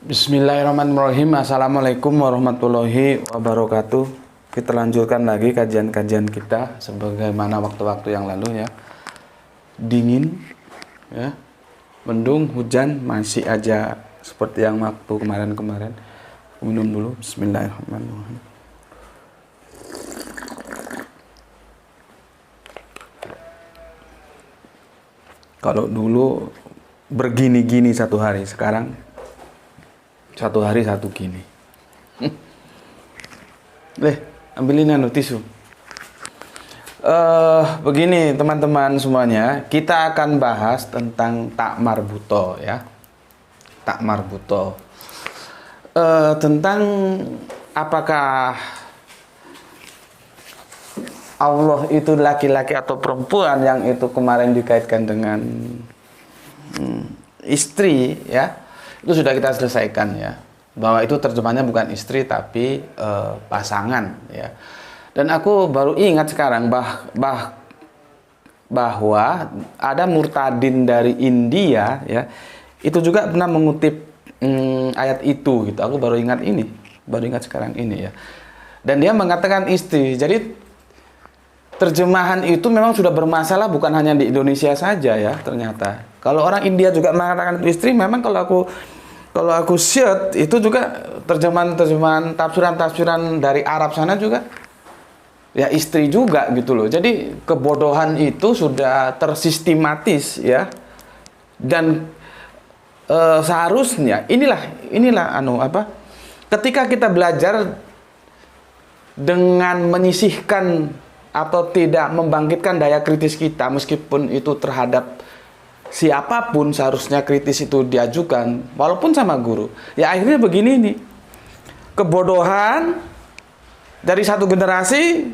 Bismillahirrahmanirrahim. Assalamualaikum warahmatullahi wabarakatuh. Kita lanjutkan lagi kajian-kajian kita sebagaimana waktu-waktu yang lalu ya. Dingin ya. Mendung, hujan masih aja seperti yang waktu kemarin-kemarin. Minum dulu. Bismillahirrahmanirrahim. Kalau dulu bergini-gini satu hari, sekarang satu hari satu gini. Ambilin tisu. Begini teman-teman semuanya, kita akan bahas tentang tak marbuto ya. Tak marbuto. Tentang apakah Allah itu laki-laki atau perempuan, yang itu kemarin dikaitkan dengan istri ya. Itu sudah kita selesaikan ya, bahwa itu terjemahnya bukan istri tapi pasangan ya. Dan aku baru ingat sekarang bahwa ada murtadin dari India ya, itu juga pernah mengutip ayat itu gitu. Aku baru ingat sekarang ini ya. Dan dia mengatakan istri. Jadi terjemahan itu memang sudah bermasalah, bukan hanya di Indonesia saja ya ternyata. Kalau orang India juga mengatakan istri, memang kalau aku share itu juga terjemahan tafsiran dari Arab sana juga ya istri juga gitu loh. Jadi kebodohan itu sudah tersistematis ya. Dan seharusnya inilah ketika kita belajar dengan menyisihkan atau tidak membangkitkan daya kritis kita, meskipun itu terhadap siapapun seharusnya kritis itu diajukan, walaupun sama guru. Ya akhirnya begini nih, kebodohan dari satu generasi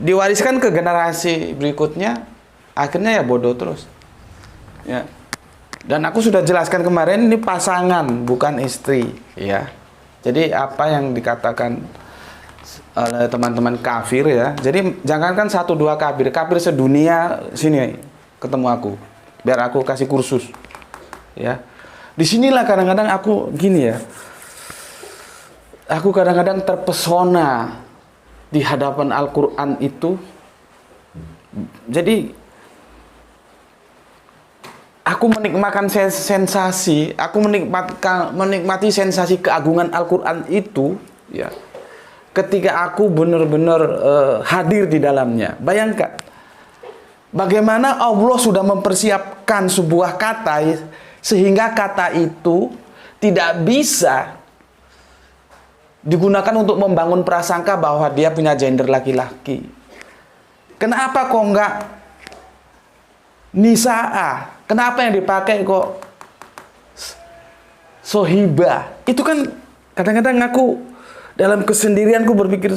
diwariskan ke generasi berikutnya, akhirnya ya bodoh terus. Ya. Dan aku sudah jelaskan kemarin, ini pasangan bukan istri ya. Jadi apa yang dikatakan oleh teman-teman kafir ya. Jadi jangankan satu dua kafir sedunia sini ketemu aku. Biar aku kasih kursus ya. Disinilah kadang-kadang aku gini ya, aku kadang-kadang terpesona di hadapan Al-Quran itu. Jadi aku menikmati sensasi, aku menikmati sensasi keagungan Al-Quran itu ya, ketika aku benar-benar hadir di dalamnya. Bayangkan bagaimana Allah sudah mempersiapkan sebuah kata sehingga kata itu tidak bisa digunakan untuk membangun prasangka bahwa dia punya gender laki-laki. Kenapa kok enggak nisaa? Kenapa yang dipakai kok sohibah? Itu kan kadang-kadang aku dalam kesendirianku berpikir,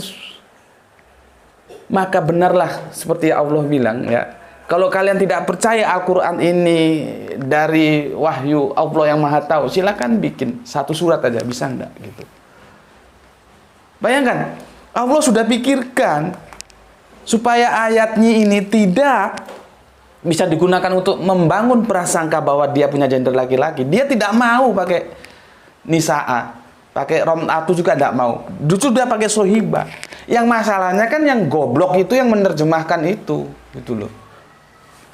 maka benarlah seperti Allah bilang ya. Kalau kalian tidak percaya Al-Quran ini dari wahyu Allah yang Maha Tahu, silakan bikin satu surat aja, bisa enggak gitu. Bayangkan, Allah sudah pikirkan supaya ayatnya ini tidak bisa digunakan untuk membangun prasangka bahwa dia punya gender laki-laki. Dia tidak mau pakai nisaa, pakai rom'atu juga tidak mau. Justru dia pakai sohibah. Yang masalahnya kan yang goblok itu yang menerjemahkan itu, gitu loh.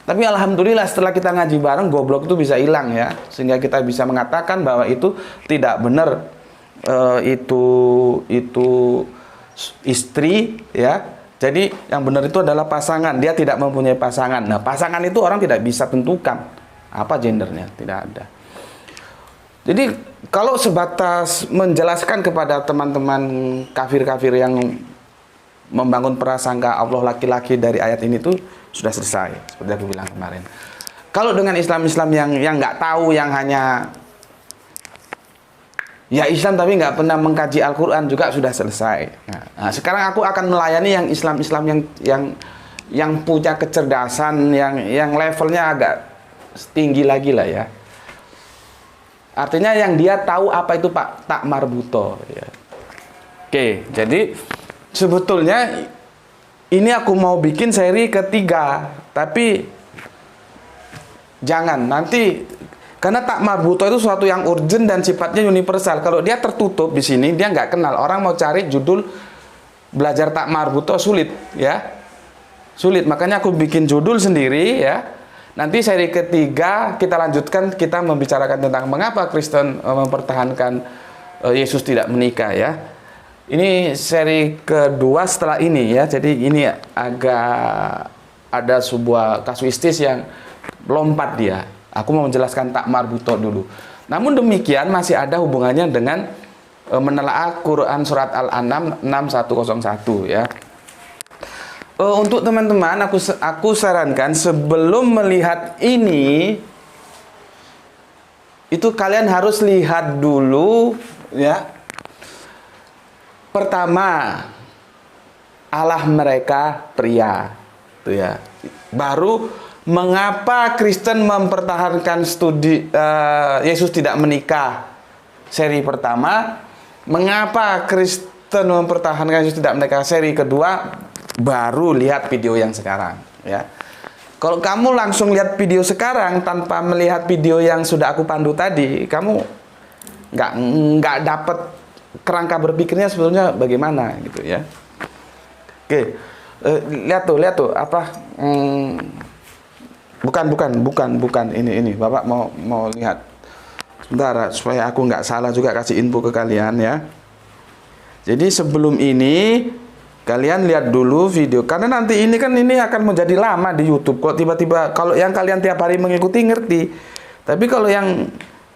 Tapi alhamdulillah setelah kita ngaji bareng, goblok itu bisa hilang ya, sehingga kita bisa mengatakan bahwa itu tidak benar, itu istri ya. Jadi yang benar itu adalah pasangan. Dia tidak mempunyai pasangan. Nah, pasangan itu orang tidak bisa tentukan apa gendernya, tidak ada. Jadi kalau sebatas menjelaskan kepada teman-teman kafir-kafir yang membangun prasangka Allah laki-laki dari ayat ini tuh sudah selesai, seperti aku bilang kemarin. Kalau dengan Islam-Islam yang nggak tahu, yang hanya ya Islam tapi nggak pernah mengkaji Al-Quran juga sudah selesai. Nah, sekarang aku akan melayani yang Islam-Islam yang punya kecerdasan, yang levelnya agak tinggi lagi lah ya. Artinya yang dia tahu apa itu Pak tak marbuto ya. Oke, jadi sebetulnya ini aku mau bikin seri ketiga, tapi jangan nanti Karena tak marbuto itu suatu yang urgent dan sifatnya universal. Kalau dia tertutup di sini, dia nggak kenal. Orang mau cari judul belajar tak marbuto sulit, ya. Sulit. Makanya aku bikin judul sendiri, ya. Nanti seri ketiga kita lanjutkan, kita membicarakan tentang mengapa Kristen mempertahankan Yesus tidak menikah, ya. Ini seri kedua setelah ini, ya. Jadi ini agak ada sebuah kasuistis yang lompat dia. Aku mau menjelaskan tak marbuto dulu. Namun demikian masih ada hubungannya dengan menelaah Quran surat Al-An'am 6101, ya. Untuk teman-teman, aku sarankan sebelum melihat ini, itu kalian harus lihat dulu, ya. Pertama, Allah mereka pria, tuh ya. Baru mengapa Kristen mempertahankan studi Yesus tidak menikah, seri pertama. Mengapa Kristen mempertahankan Yesus tidak menikah, seri kedua. Baru lihat video yang sekarang, ya. Kalau kamu langsung lihat video sekarang tanpa melihat video yang sudah aku pandu tadi, kamu nggak dapat kerangka berpikirnya sebetulnya bagaimana, gitu, ya. Oke, lihat tuh apa? Bukan ini. Bapak mau lihat. Sebentar, supaya aku nggak salah juga kasih info ke kalian, ya. Jadi sebelum ini kalian lihat dulu video, karena nanti ini akan menjadi lama di YouTube. Kok tiba-tiba, kalau yang kalian tiap hari mengikuti ngerti, tapi kalau yang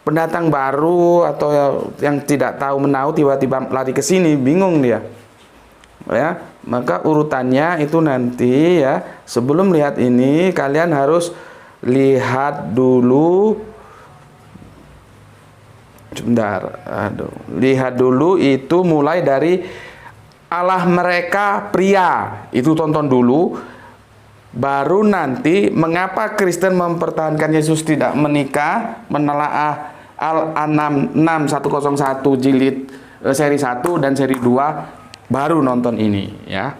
pendatang baru atau yang tidak tahu menahu tiba-tiba lari ke sini, bingung dia, ya. Maka urutannya itu nanti, ya, sebelum lihat ini kalian harus lihat dulu. Sebentar, lihat dulu itu mulai dari Allah mereka pria, itu tonton dulu. Baru nanti mengapa Kristen mempertahankan Yesus tidak menikah, menelaah Al-An'am 6101 jilid seri 1 dan seri 2, baru nonton ini, ya.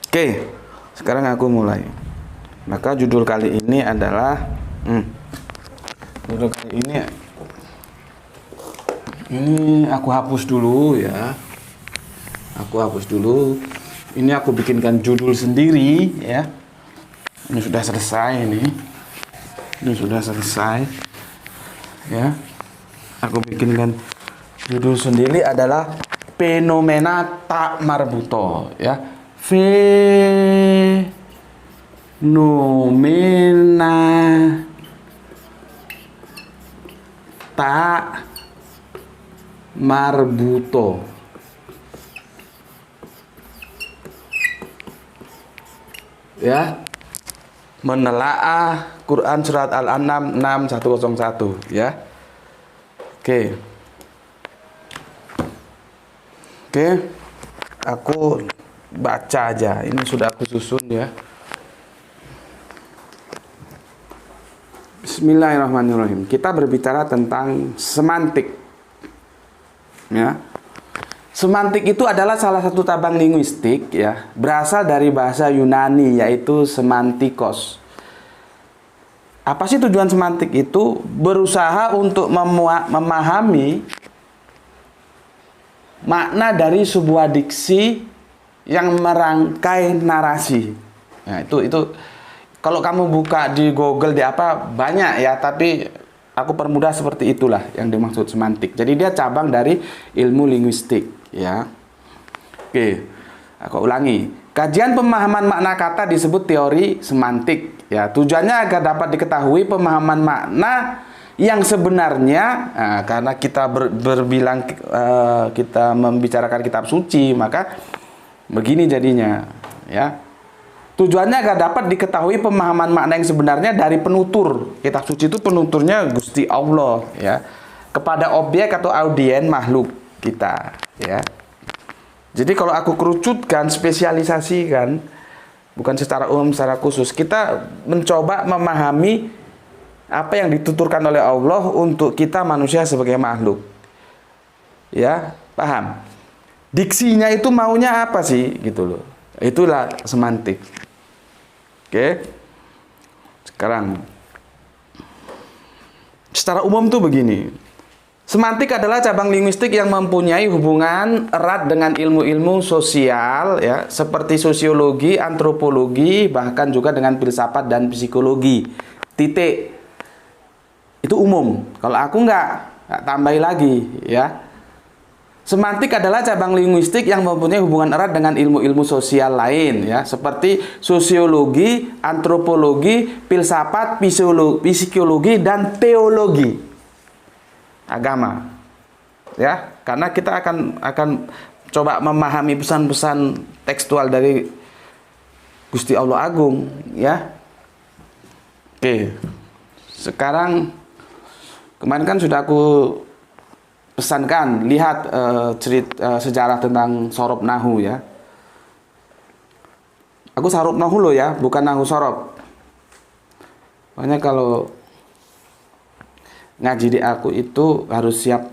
Oke, sekarang aku mulai. Maka judul kali ini adalah judul kali ini aku hapus dulu, ya. Aku hapus dulu. Ini aku bikinkan judul sendiri, ya. Ini sudah selesai ini. Ini sudah selesai, ya. Aku bikinkan judul sendiri adalah fenomena tak marbuto, ya. Fenomena tak marbuto, ya. Menelaah Quran surat Al-An'am 6101, ya. Oke, aku baca aja. Ini sudah aku susun, ya. Bismillahirrahmanirrahim. Kita berbicara tentang semantik, ya. Semantik itu adalah salah satu cabang linguistik, ya, berasal dari bahasa Yunani, yaitu semantikos. Apa sih tujuan semantik itu? Berusaha untuk memahami makna dari sebuah diksi yang merangkai narasi. Nah, itu kalau kamu buka di Google di apa banyak, ya, tapi aku permudah seperti itulah yang dimaksud semantik. Jadi dia cabang dari ilmu linguistik, ya. Oke, aku ulangi. Kajian pemahaman makna kata disebut teori semantik, ya. Tujuannya agar dapat diketahui pemahaman makna yang sebenarnya. Nah, karena kita kita membicarakan kitab suci, maka begini jadinya, ya. Tujuannya agar dapat diketahui pemahaman makna yang sebenarnya dari penutur. Kitab suci itu penuturnya Gusti Allah, ya, kepada objek atau audien makhluk kita, ya. Jadi kalau aku kerucutkan, spesialisasikan, bukan secara umum, secara khusus, kita mencoba memahami apa yang dituturkan oleh Allah untuk kita manusia sebagai makhluk, ya, paham? Diksinya itu maunya apa sih, gitu loh. Itulah semantik. Oke. Sekarang secara umum tuh begini. Semantik adalah cabang linguistik yang mempunyai hubungan erat dengan ilmu-ilmu sosial, ya, seperti sosiologi, antropologi, bahkan juga dengan filsafat dan psikologi. Titik. Itu umum. Kalau aku nggak tambahi lagi, ya. Semantik adalah cabang linguistik yang mempunyai hubungan erat dengan ilmu-ilmu sosial lain, ya, seperti sosiologi, antropologi, filsafat, psikologi, dan teologi agama, ya, karena kita akan coba memahami pesan-pesan tekstual dari Gusti Allah Agung, ya. Oke, sekarang kemarin kan sudah aku pesankan, lihat sejarah tentang Sorob Nahu, ya. Aku Sorob Nahu loh, ya, bukan Nahu Sorob. Makanya kalau ngaji di aku itu harus siap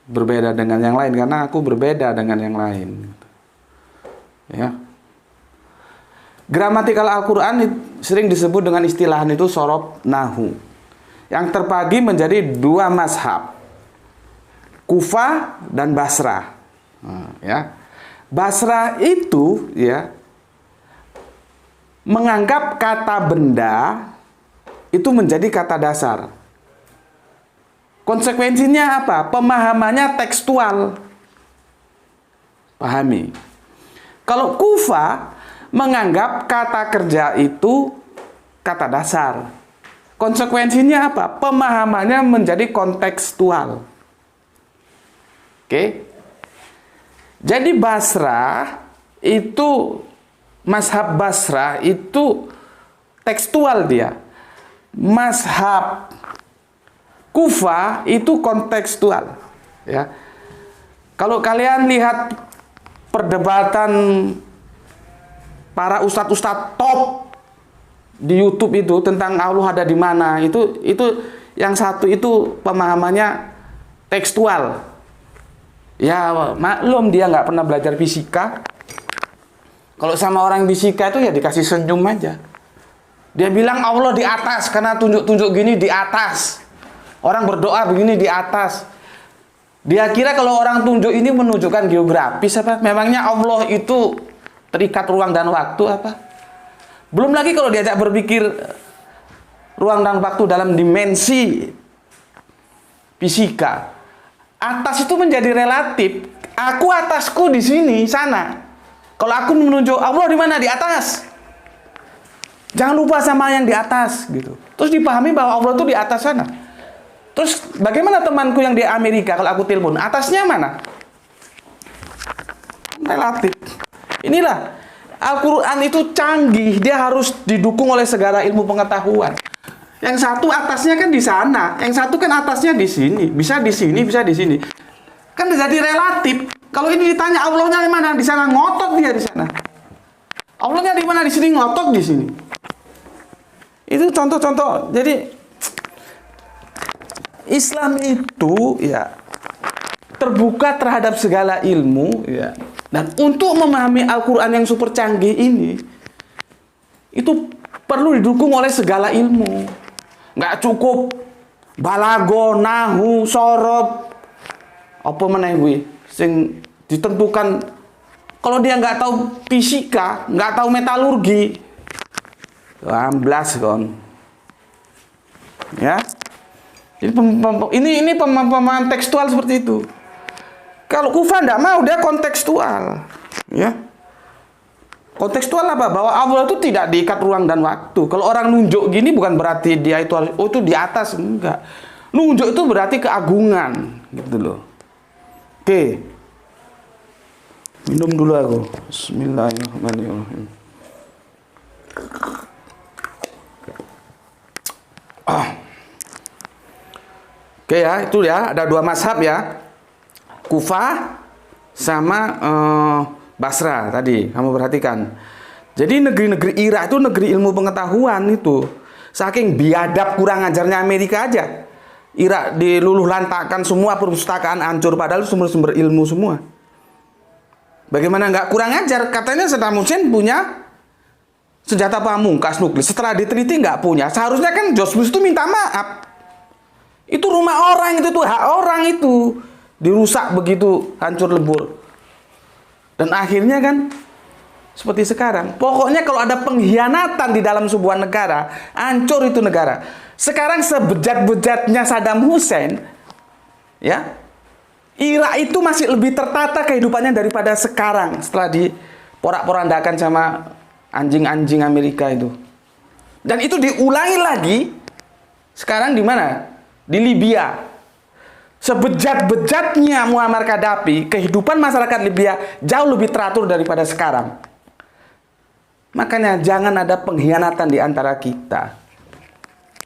berbeda dengan yang lain, karena aku berbeda dengan yang lain, ya. Gramatikal Al-Quran sering disebut dengan istilah itu Sorob Nahu, yang terbagi menjadi dua mazhab, Kufah dan Basrah. Ya, Basrah itu, ya, menganggap kata benda itu menjadi kata dasar. Konsekuensinya apa? Pemahamannya tekstual. Pahami. Kalau Kufah menganggap kata kerja itu kata dasar. Konsekuensinya apa? Pemahamannya menjadi kontekstual. Oke. Jadi Basrah itu, mazhab Basrah itu tekstual dia. Mazhab Kufah itu kontekstual, ya. Kalau kalian lihat perdebatan para ustadz-ustadz top di YouTube itu tentang Allah ada di mana, itu yang satu itu pemahamannya tekstual. Ya maklum dia nggak pernah belajar fisika. Kalau sama orang fisika itu ya dikasih senyum aja. Dia bilang Allah di atas karena tunjuk-tunjuk gini di atas. Orang berdoa begini di atas. Dia kira kalau orang tunjuk ini menunjukkan geografis apa? Memangnya Allah itu terikat ruang dan waktu apa? Belum lagi kalau diajak berpikir ruang dan waktu dalam dimensi fisika. Atas itu menjadi relatif. Aku atasku di sini, sana. Kalau aku menunjuk Allah di mana? Di atas. Jangan lupa sama yang di atas gitu. Terus dipahami bahwa Allah itu di atas sana. Terus bagaimana temanku yang di Amerika kalau aku telepon? Atasnya mana? Relatif. Inilah Al-Quran itu canggih. Dia harus didukung oleh segala ilmu pengetahuan. Yang satu atasnya kan di sana, yang satu kan atasnya di sini. Bisa di sini, bisa di sini. Kan jadi relatif. Kalau ini ditanya Allahnya di mana? Di sana, ngotot dia di sana. Allahnya di mana? Di sini, ngotot di sini. Itu contoh-contoh. Jadi Islam itu, ya, terbuka terhadap segala ilmu, ya. Dan untuk memahami Al-Quran yang super canggih ini, itu perlu didukung oleh segala ilmu. Nggak cukup balago, nahu, sorob, apa meneh kuwi sing ditentukan. Kalau dia nggak tahu fisika, nggak tahu metalurgi, amblas kon. Ya. Ini pemahaman tekstual seperti itu. Kalau Kufah tidak mau, dia kontekstual, ya. Kontekstual apa? Bahwa Allah itu tidak diikat ruang dan waktu. Kalau orang nunjuk gini bukan berarti dia itu itu di atas, enggak. Nunjuk itu berarti keagungan, gitu loh. Oke. Minum dulu aku. Bismillahirrahmanirrahim. Oke ya, itu ya, ada dua mazhab ya. Kufah sama Basrah tadi, kamu perhatikan. Jadi negeri-negeri Irak itu negeri ilmu pengetahuan itu. Saking biadab kurang ajarnya Amerika aja. Irak diluluh lantakkan semua, perpustakaan hancur, padahal sumber-sumber ilmu semua. Bagaimana nggak kurang ajar? Katanya Saddam Hussein punya senjata pamungkas nuklir. Setelah diteliti nggak punya. Seharusnya kan George Bush itu minta maaf. Itu rumah orang, itu hak orang itu. Dirusak begitu, hancur lebur. Dan akhirnya kan seperti sekarang. Pokoknya kalau ada pengkhianatan di dalam sebuah negara, hancur itu negara. Sekarang sebejat-bejatnya Saddam Hussein, ya, Irak itu masih lebih tertata kehidupannya daripada sekarang setelah diporak-porandakan sama anjing-anjing Amerika itu. Dan itu diulangi lagi sekarang di mana? Di Libya. Sebejat-bejatnya Muammar Gaddafi, kehidupan masyarakat Libya jauh lebih teratur daripada sekarang. Makanya jangan ada pengkhianatan di antara kita.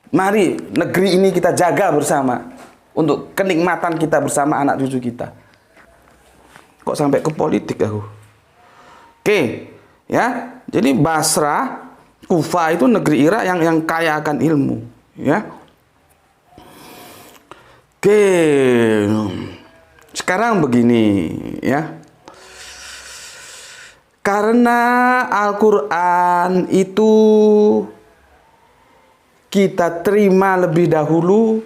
Mari negeri ini kita jaga bersama untuk kenikmatan kita bersama anak cucu kita. Kok sampai ke politik aku? Oke, ya. Jadi Basra, Kufa itu negeri Irak yang kaya akan ilmu, ya. Oke. Sekarang begini, ya. Karena Al-Qur'an itu kita terima lebih dahulu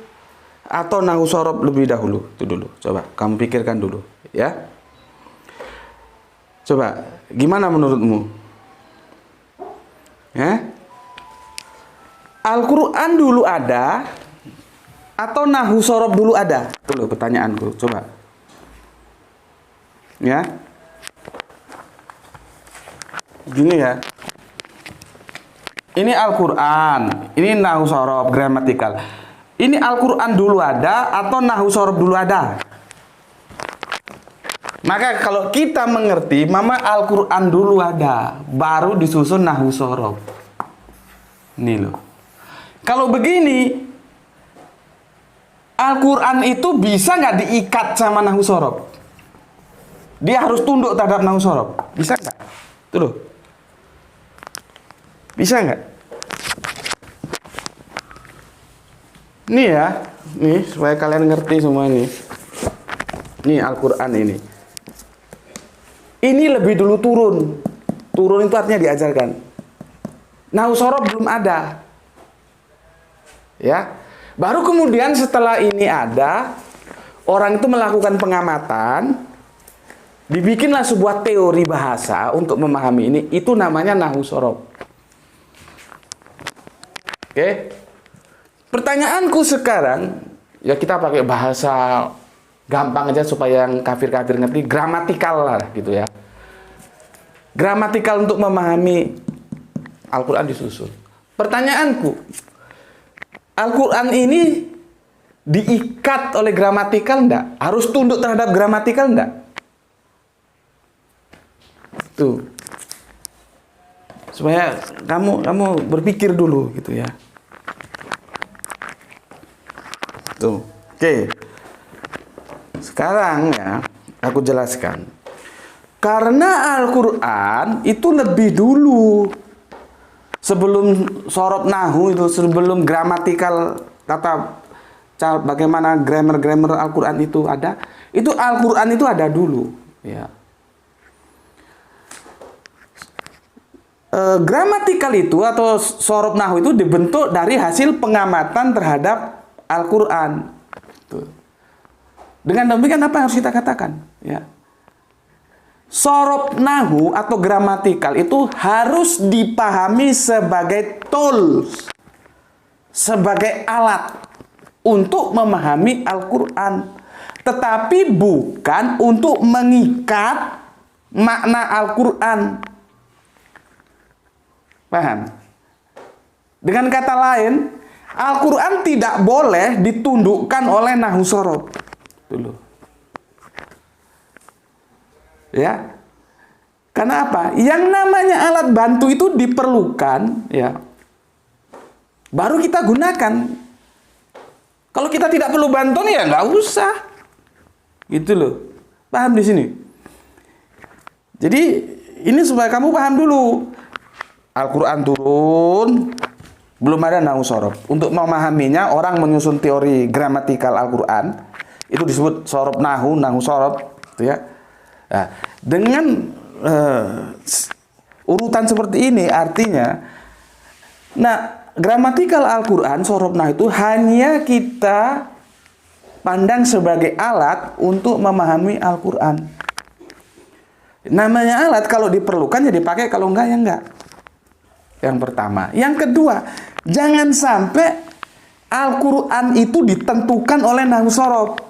atau nahu sorob lebih dahulu? Itu dulu. Coba kamu pikirkan dulu, ya. Coba, gimana menurutmu? Ya? Al-Quran dulu ada atau nahu sorob dulu ada? Dulu pertanyaanku, coba. Ya. Gini ya. Ini Al-Quran, ini nahu sorob, gramatikal. Ini Al-Quran dulu ada atau nahu sorob dulu ada? Maka kalau kita mengerti, mama Al-Quran dulu ada, baru disusun nahu sorob. Ini loh. Kalau begini, Al-Quran itu bisa nggak diikat sama nahu sorob? Dia harus tunduk terhadap nahu sorob. Bisa nggak? Tuh loh. Bisa nggak? Ini ya, nih supaya kalian ngerti semua ini. Nih Al-Quran ini. Ini lebih dulu turun. Turun itu artinya diajarkan. Nahu sorob belum ada. Ya. Baru kemudian setelah ini ada, orang itu melakukan pengamatan, dibikinlah sebuah teori bahasa untuk memahami ini. Itu namanya nahu sorob. Oke. Pertanyaanku sekarang, ya kita pakai bahasa gampang aja supaya yang kafir-kafir ngerti, gramatikal lah gitu ya. Gramatikal untuk memahami Al-Quran disusun. Pertanyaanku, Al-Quran ini diikat oleh gramatikal enggak? Harus tunduk terhadap gramatikal enggak? Tuh. Supaya kamu berpikir dulu gitu ya. Tuh. Oke. Sekarang ya, aku jelaskan. Karena Al-Quran itu lebih dulu sebelum sorob nahu itu, sebelum gramatikal kata bagaimana grammar Al-Quran itu ada, itu Al-Quran itu ada dulu ya. Gramatikal itu atau sorob nahu itu dibentuk dari hasil pengamatan terhadap Al-Quran. Dengan demikian apa yang harus kita katakan? Ya. Sorob nahu atau gramatikal itu harus dipahami sebagai tools, sebagai alat untuk memahami Al-Quran, tetapi bukan untuk mengikat makna Al-Quran. Paham? Dengan kata lain, Al-Quran tidak boleh ditundukkan oleh nahu sorob. Dulu. Ya. Karena apa? Yang namanya alat bantu itu diperlukan, ya. Baru kita gunakan. Kalau kita tidak perlu bantuan ya nggak usah. Gitu loh. Paham di sini? Jadi ini supaya kamu paham dulu. Al-Quran turun, belum ada nahu sorob. Untuk memahaminya, orang menyusun teori gramatikal Al-Quran. Itu disebut sorob nahu sorob. Gitu ya. Nah, dengan urutan seperti ini artinya, nah gramatikal Al-Quran sorob nahu itu hanya kita pandang sebagai alat untuk memahami Al-Quran. Namanya alat, kalau diperlukan ya dipakai, kalau enggak ya enggak. Yang pertama. Yang kedua, jangan sampai Al-Quran itu ditentukan oleh nahwu sorof.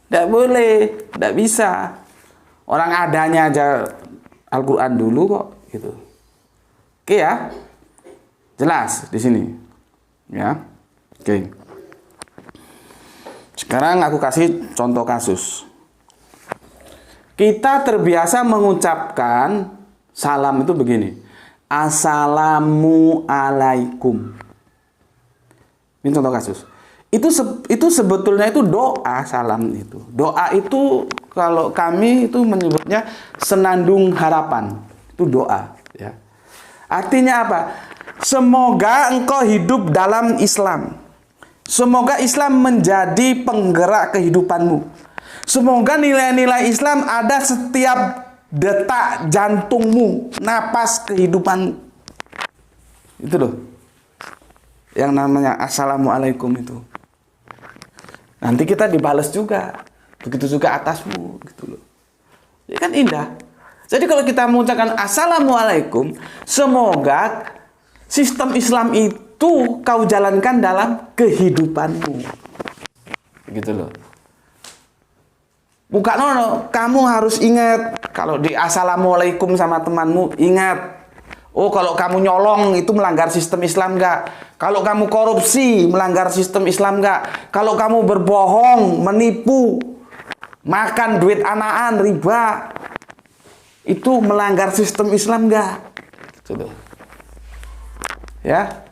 Tidak boleh, tidak bisa. Orang adanya aja Al-Quran dulu kok, gitu. Oke ya, jelas di sini, ya. Oke. Sekarang aku kasih contoh kasus. Kita terbiasa mengucapkan salam itu begini. Assalamualaikum. Ini contoh kasus. Itu sebetulnya itu doa, salam itu. Doa itu kalau kami itu menyebutnya senandung harapan. Itu doa, ya. Artinya apa? Semoga engkau hidup dalam Islam. Semoga Islam menjadi penggerak kehidupanmu. Semoga nilai-nilai Islam ada setiap detak jantungmu, napas kehidupan. Itu loh. Yang namanya Assalamualaikum itu. Nanti kita dibalas juga. Begitu juga atasmu, gitu loh. Ya kan indah. Jadi kalau kita mengucapkan Assalamualaikum, semoga sistem Islam itu kau jalankan dalam kehidupanmu. Begitu loh. Bukan, no, kamu harus ingat. Kalau di Assalamualaikum sama temanmu, ingat. Oh, kalau kamu nyolong itu melanggar sistem Islam nggak? Kalau kamu korupsi, melanggar sistem Islam nggak? Kalau kamu berbohong, menipu, makan duit anaan, riba, itu melanggar sistem Islam nggak? Gitu. Ya.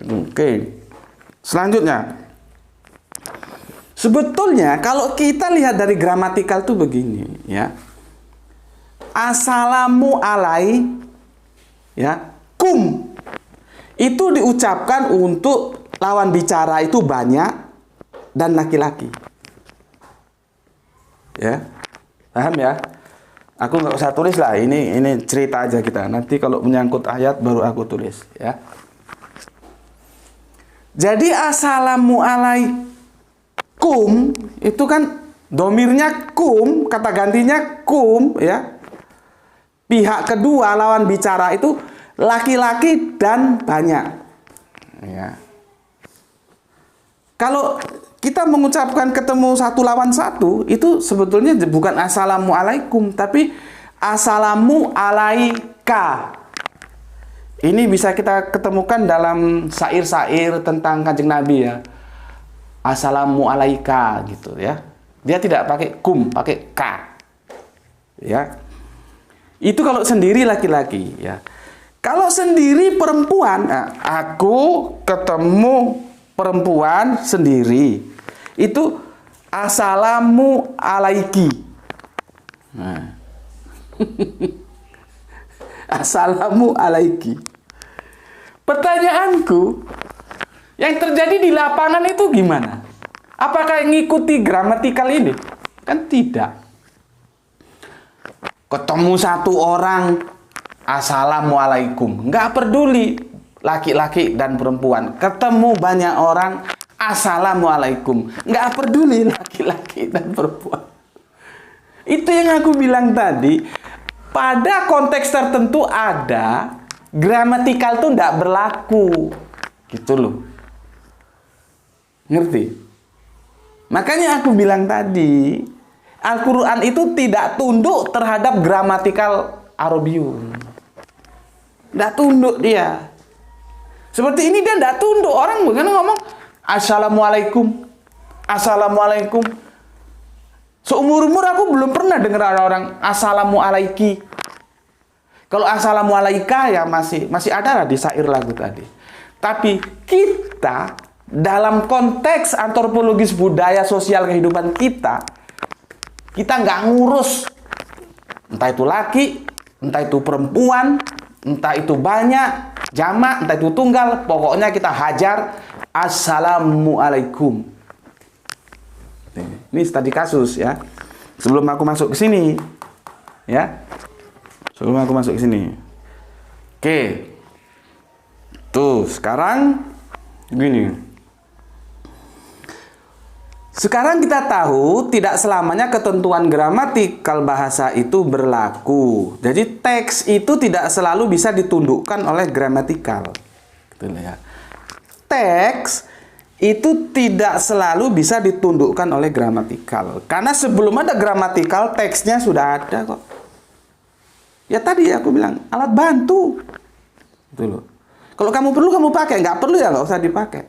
Oke. Selanjutnya. Sebetulnya kalau kita lihat dari gramatikal tuh begini, ya. Assalamu alai, ya, kum. Itu diucapkan untuk lawan bicara itu banyak dan laki-laki. Ya. Paham ya? Aku nggak usah tulis lah, ini cerita aja kita. Nanti kalau menyangkut ayat baru aku tulis, ya. Jadi assalamu alaikum itu kan domirnya kum, kata gantinya kum, ya. Pihak kedua lawan bicara itu laki-laki dan banyak, ya. Kalau kita mengucapkan ketemu satu lawan satu, itu sebetulnya bukan assalamualaikum, tapi assalamu alaika. Ini bisa kita ketemukan dalam syair-syair tentang Kanjeng Nabi, ya. Assalamu alaika, gitu, ya. Dia tidak pakai kum, pakai ka, ya. Itu kalau sendiri laki-laki, ya. Kalau sendiri perempuan, nah, aku ketemu perempuan sendiri, itu assalamu alaiki. Nah. Assalamu alaiki. Pertanyaanku, yang terjadi di lapangan itu gimana? Apakah ngikuti gramatikal ini? Kan tidak. Ketemu satu orang, assalamualaikum. Nggak peduli laki-laki dan perempuan. Ketemu banyak orang, assalamualaikum. Nggak peduli laki-laki dan perempuan. Itu yang aku bilang tadi. Pada konteks tertentu ada, gramatikal tuh nggak berlaku. Gitu loh. Ngerti? Makanya aku bilang tadi, Al-Quran itu tidak tunduk terhadap gramatikal Arabium. Tidak tunduk dia. Seperti ini dia tidak tunduk. Orang bukan ngomong Assalamualaikum. Assalamualaikum. Seumur-umur aku belum pernah dengar ada orang Assalamualaiki. Kalau Assalamualaika ya masih ada lah di syair lagu tadi. Tapi kita dalam konteks antropologis budaya sosial kehidupan kita nggak ngurus entah itu laki, entah itu perempuan, entah itu banyak, jamak, entah itu tunggal, pokoknya kita hajar Assalamualaikum. Ini tadi kasus, ya. Sebelum aku masuk ke sini, ya. Sebelum aku masuk ke sini. Oke. Tuh, sekarang gini. Sekarang kita tahu tidak selamanya ketentuan gramatikal bahasa itu berlaku. Jadi teks itu tidak selalu bisa ditundukkan oleh gramatikal. Gitu ya. Teks itu tidak selalu bisa ditundukkan oleh gramatikal. Karena sebelum ada gramatikal, teksnya sudah ada kok. Ya tadi aku bilang, alat bantu. Gitu loh. Kalau kamu perlu, kamu pakai. Nggak perlu ya nggak usah dipakai.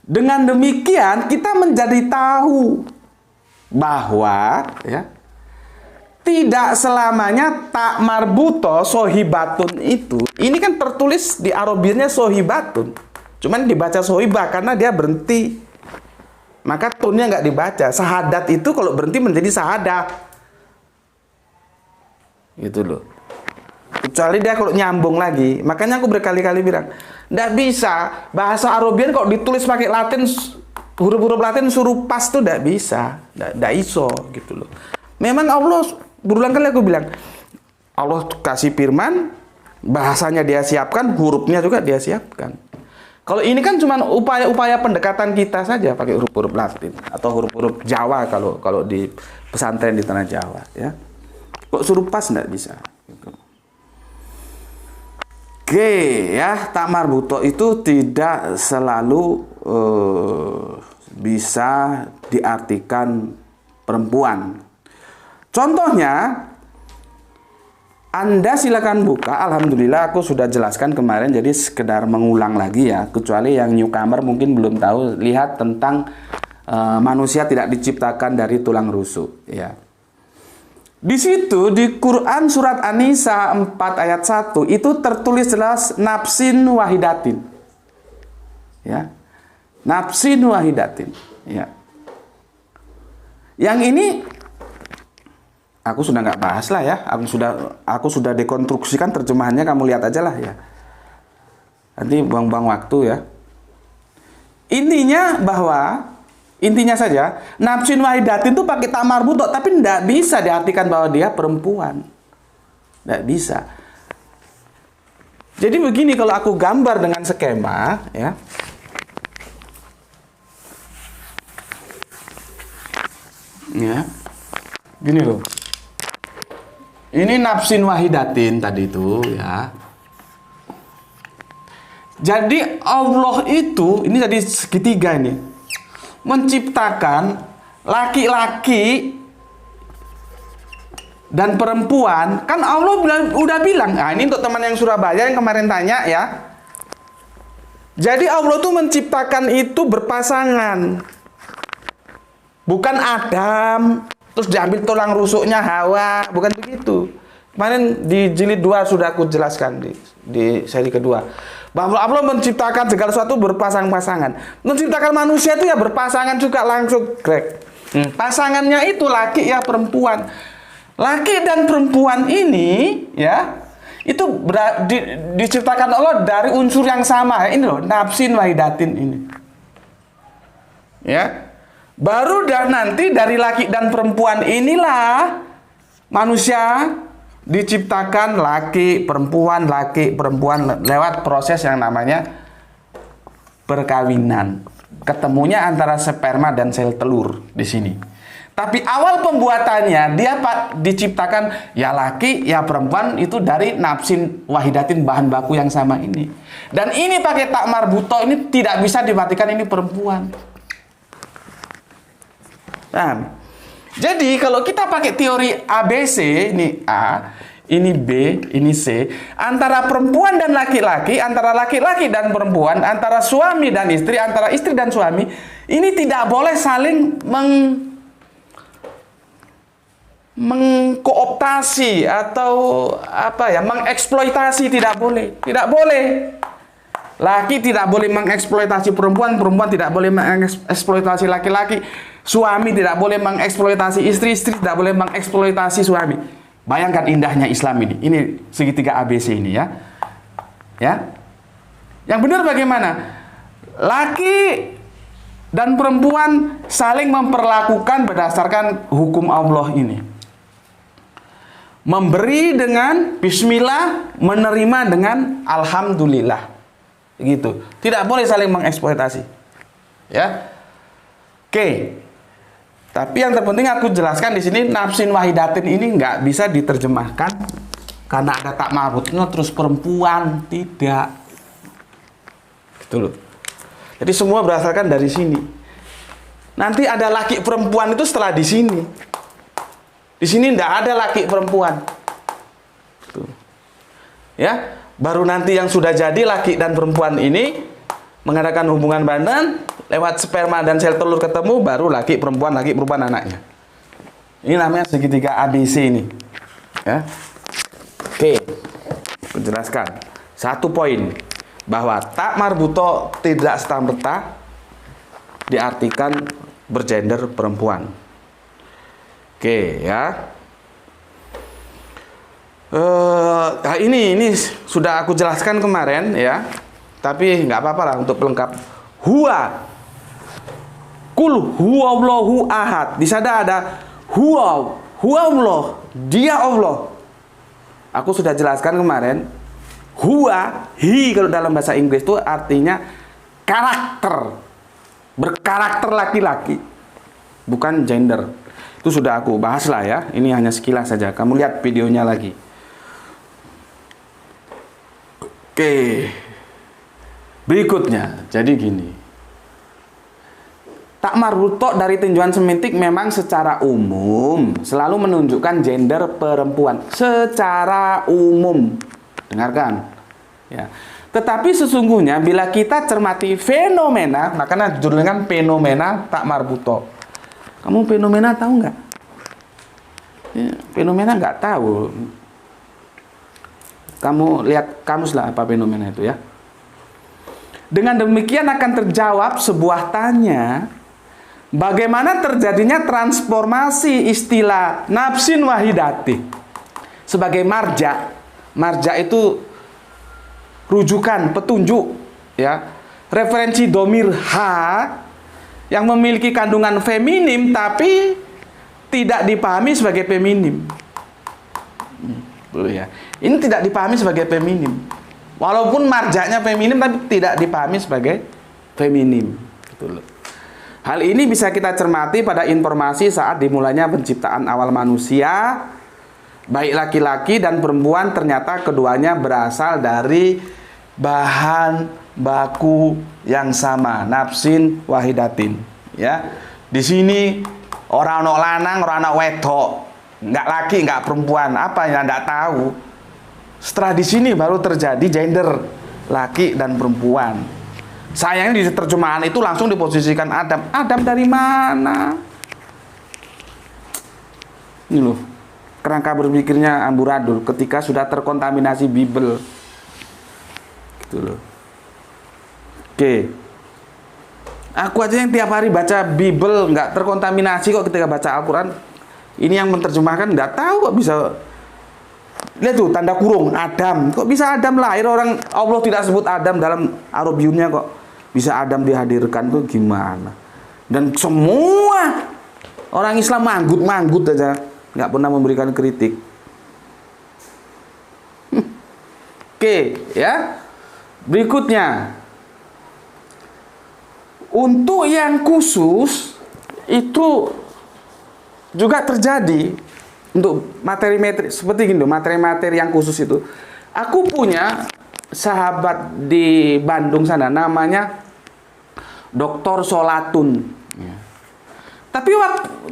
Dengan demikian kita menjadi tahu bahwa ya tidak selamanya tak marbuto sohibatun itu. Ini kan tertulis di Arabiyahnya sohibatun. Cuman dibaca sohibah karena dia berhenti. Maka tunnya nggak dibaca. Sahadat itu kalau berhenti menjadi sahadah. Gitu loh. Kecuali dia kalau nyambung lagi. Makanya aku berkali-kali bilang, nggak bisa. Bahasa Arabian kok ditulis pakai Latin, huruf-huruf Latin suruh pas tuh nggak bisa. Nggak iso gitu loh. Memang Allah, berulang kali aku bilang, Allah kasih firman, bahasanya dia siapkan, hurufnya juga dia siapkan. Kalau ini kan cuma upaya-upaya pendekatan kita saja pakai huruf-huruf Latin atau huruf-huruf Jawa kalau di pesantren di tanah Jawa ya. Kok suruh pas nggak bisa. Gitu. Oke ya, tak marbuto itu tidak selalu bisa diartikan perempuan. Contohnya, Anda silakan buka. Alhamdulillah aku sudah jelaskan kemarin, jadi sekedar mengulang lagi ya. Kecuali yang newcomer mungkin belum tahu, lihat tentang manusia tidak diciptakan dari tulang rusuk ya. Di situ di Quran surat An-Nisa 4 ayat 1 itu tertulis jelas nafsin wahidatin. Ya. Nafsin wahidatin, ya. Yang ini aku sudah nggak bahas lah ya. Aku sudah dekonstruksikan terjemahannya, kamu lihat aja lah ya. Nanti buang-buang waktu ya. Intinya saja, nafsin wahidatin itu pakai tak marbuto, tapi tidak bisa diartikan bahwa dia perempuan. Tidak bisa. Jadi begini kalau aku gambar dengan skema, ya. Ya. Gini loh. Ini nafsin wahidatin tadi itu, ya. Jadi Allah itu, ini tadi segitiga ini. Menciptakan laki-laki dan perempuan, kan Allah udah bilang, ini untuk teman yang Surabaya yang kemarin tanya ya. Jadi Allah tuh menciptakan itu berpasangan, bukan Adam terus diambil tulang rusuknya Hawa, bukan begitu. Kemarin di jilid 2 sudah aku jelaskan di seri kedua. Bahwa Allah menciptakan segala sesuatu berpasang-pasangan. Menciptakan manusia itu ya berpasangan juga langsung, Greg. Pasangannya itu laki ya perempuan. Laki dan perempuan ini ya itu diciptakan Allah dari unsur yang sama. Ini loh, nafsin wahidatin ini. Ya. Baru nanti dari laki dan perempuan inilah manusia diciptakan laki perempuan lewat proses yang namanya perkawinan. Ketemunya antara sperma dan sel telur di sini. Tapi awal pembuatannya dia diciptakan ya laki ya perempuan itu dari nafsin wahidatin, bahan baku yang sama ini. Dan ini pakai tak marbuto, ini tidak bisa diartikan ini perempuan. Nah, jadi kalau kita pakai teori ABC, ini A, ini B, ini C, antara perempuan dan laki-laki, antara laki-laki dan perempuan, antara suami dan istri, antara istri dan suami, ini tidak boleh saling mengkooptasi atau mengeksploitasi, tidak boleh. Tidak boleh. Laki tidak boleh mengeksploitasi perempuan, perempuan tidak boleh mengeksploitasi laki-laki, suami tidak boleh mengeksploitasi istri, istri tidak boleh mengeksploitasi suami. Bayangkan indahnya Islam ini. Ini segitiga ABC ini ya. Ya. Yang benar bagaimana? Laki dan perempuan saling memperlakukan berdasarkan hukum Allah ini. Memberi dengan bismillah, menerima dengan alhamdulillah. Gitu. Tidak boleh saling mengeksploitasi. Ya. Oke. Tapi yang terpenting aku jelaskan di sini nafsin wahidatin ini nggak bisa diterjemahkan karena ada tak marbutnya terus perempuan, tidak. Gitu loh. Jadi semua berdasarkan dari sini. Nanti ada laki perempuan itu setelah di sini. Di sini nggak ada laki perempuan. Tuh. Ya, baru nanti yang sudah jadi laki dan perempuan ini mengadakan hubungan badan lewat sperma dan sel telur ketemu, baru laki perempuan anaknya. Ini namanya segitiga ABC ini. Ya. Oke. Menjelaskan. Satu poin bahwa tak marbuto tidak serta-merta diartikan bergender perempuan. Oke, ya. Ini sudah aku jelaskan kemarin, ya. Tapi nggak apa-apa lah untuk pelengkap. Kul huwallahu ahad. Di sana ada huwa Allah, dia Allah. Aku sudah jelaskan kemarin. He kalau dalam bahasa Inggris itu artinya karakter, berkarakter laki-laki, bukan gender. Itu sudah aku bahas lah ya. Ini hanya sekilas saja. Kamu lihat videonya lagi. Oke. Berikutnya, jadi gini. Tak marbuto dari tinjauan semantik memang secara umum selalu menunjukkan gender perempuan secara umum. Dengarkan. Ya. Tetapi sesungguhnya bila kita cermati fenomena, makanya judulnya kan fenomena tak marbuto. Kamu fenomena tahu nggak? Ya, fenomena nggak tahu. Kamu lihat kamus lah apa fenomena itu ya. Dengan demikian akan terjawab sebuah tanya, bagaimana terjadinya transformasi istilah nafsin wahidati sebagai marja. Marja itu rujukan, petunjuk, ya, referensi domir ha yang memiliki kandungan feminim tapi tidak dipahami sebagai feminim. Ya. Ini tidak dipahami sebagai feminim. Walaupun marjanya feminim tapi tidak dipahami sebagai feminim. Gitu loh. Hal ini bisa kita cermati pada informasi saat dimulainya penciptaan awal manusia. Baik laki-laki dan perempuan ternyata keduanya berasal dari bahan baku yang sama, nafsin wahidatin. Ya, di sini orang anak lanang, orang anak wedok, nggak laki, nggak perempuan, apa yang nggak tahu. Setelah di sini baru terjadi gender laki dan perempuan. Sayangnya di terjemahan itu langsung diposisikan Adam. Adam dari mana? Ini loh, kerangka berpikirnya amburadul ketika sudah terkontaminasi Bible. Gitu loh. Oke. Aku aja yang tiap hari baca Bible nggak terkontaminasi kok ketika baca Al-Quran. Ini yang menerjemahkan nggak tahu kok bisa. Lihat tuh tanda kurung Adam. Kok bisa Adam lahir, orang Allah tidak sebut Adam dalam Arabiumnya kok bisa Adam dihadirkan tuh gimana? Dan semua orang Islam manggut aja, nggak pernah memberikan kritik. Oke, ya. Berikutnya, untuk yang khusus itu juga terjadi. Untuk materi-materi seperti gini, materi-materi yang khusus itu. Aku punya sahabat di Bandung sana, namanya Dr. Solatun. Ya. Tapi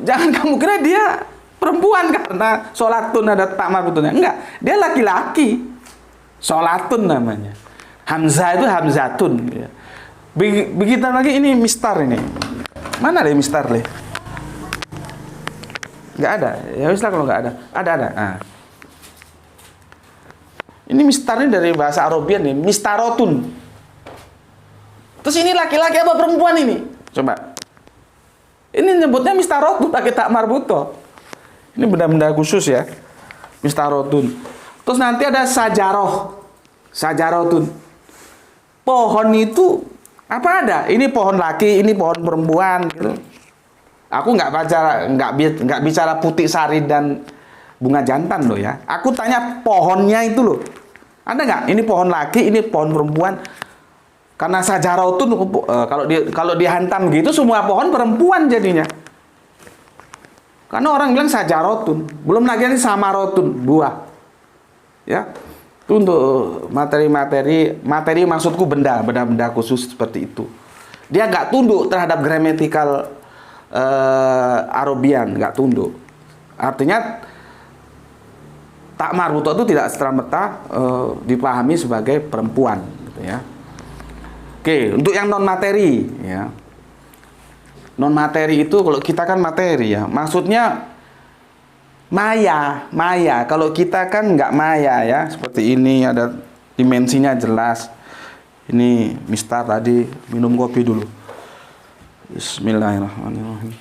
jangan kamu kira dia perempuan karena Solatun ada tak marbutnya. Enggak, dia laki-laki. Solatun namanya. Hamzah itu Hamzatun. Ya. Begitu lagi ini mistar ini. Mana deh mistar deh? Nggak ada. Ya wis lah kalau nggak ada. Ada. Nah. Ini mistar ini dari bahasa Arabian nih, mistarotun. Terus ini laki-laki apa perempuan ini? Coba. Ini nyebutnya mistarotun pakai tak marbuto. Ini benda-benda khusus ya. Mistarotun. Terus nanti ada sajarotun. Pohon itu apa ada? Ini pohon laki, ini pohon perempuan gitu. Aku nggak bicara putih sari dan bunga jantan loh ya. Aku tanya pohonnya itu loh. Ada nggak? Ini pohon laki, ini pohon perempuan. Karena sajarotun kalau dihantam gitu semua pohon perempuan jadinya. Karena orang bilang sajarotun, belum lagi ini samarotun, buah. Ya. Itu untuk materi maksudku benda khusus seperti itu. Dia nggak tunduk terhadap gramatikal Arabian, nggak tunduk. Artinya tak marbuto itu tidak serta-merta dipahami sebagai perempuan, gitu ya. Oke, untuk yang non materi, ya. Non materi itu kalau kita kan materi ya, maksudnya maya. Kalau kita kan nggak maya ya, seperti ini ada dimensinya jelas. Ini Mister tadi minum kopi dulu. Bismillahirrahmanirrahim.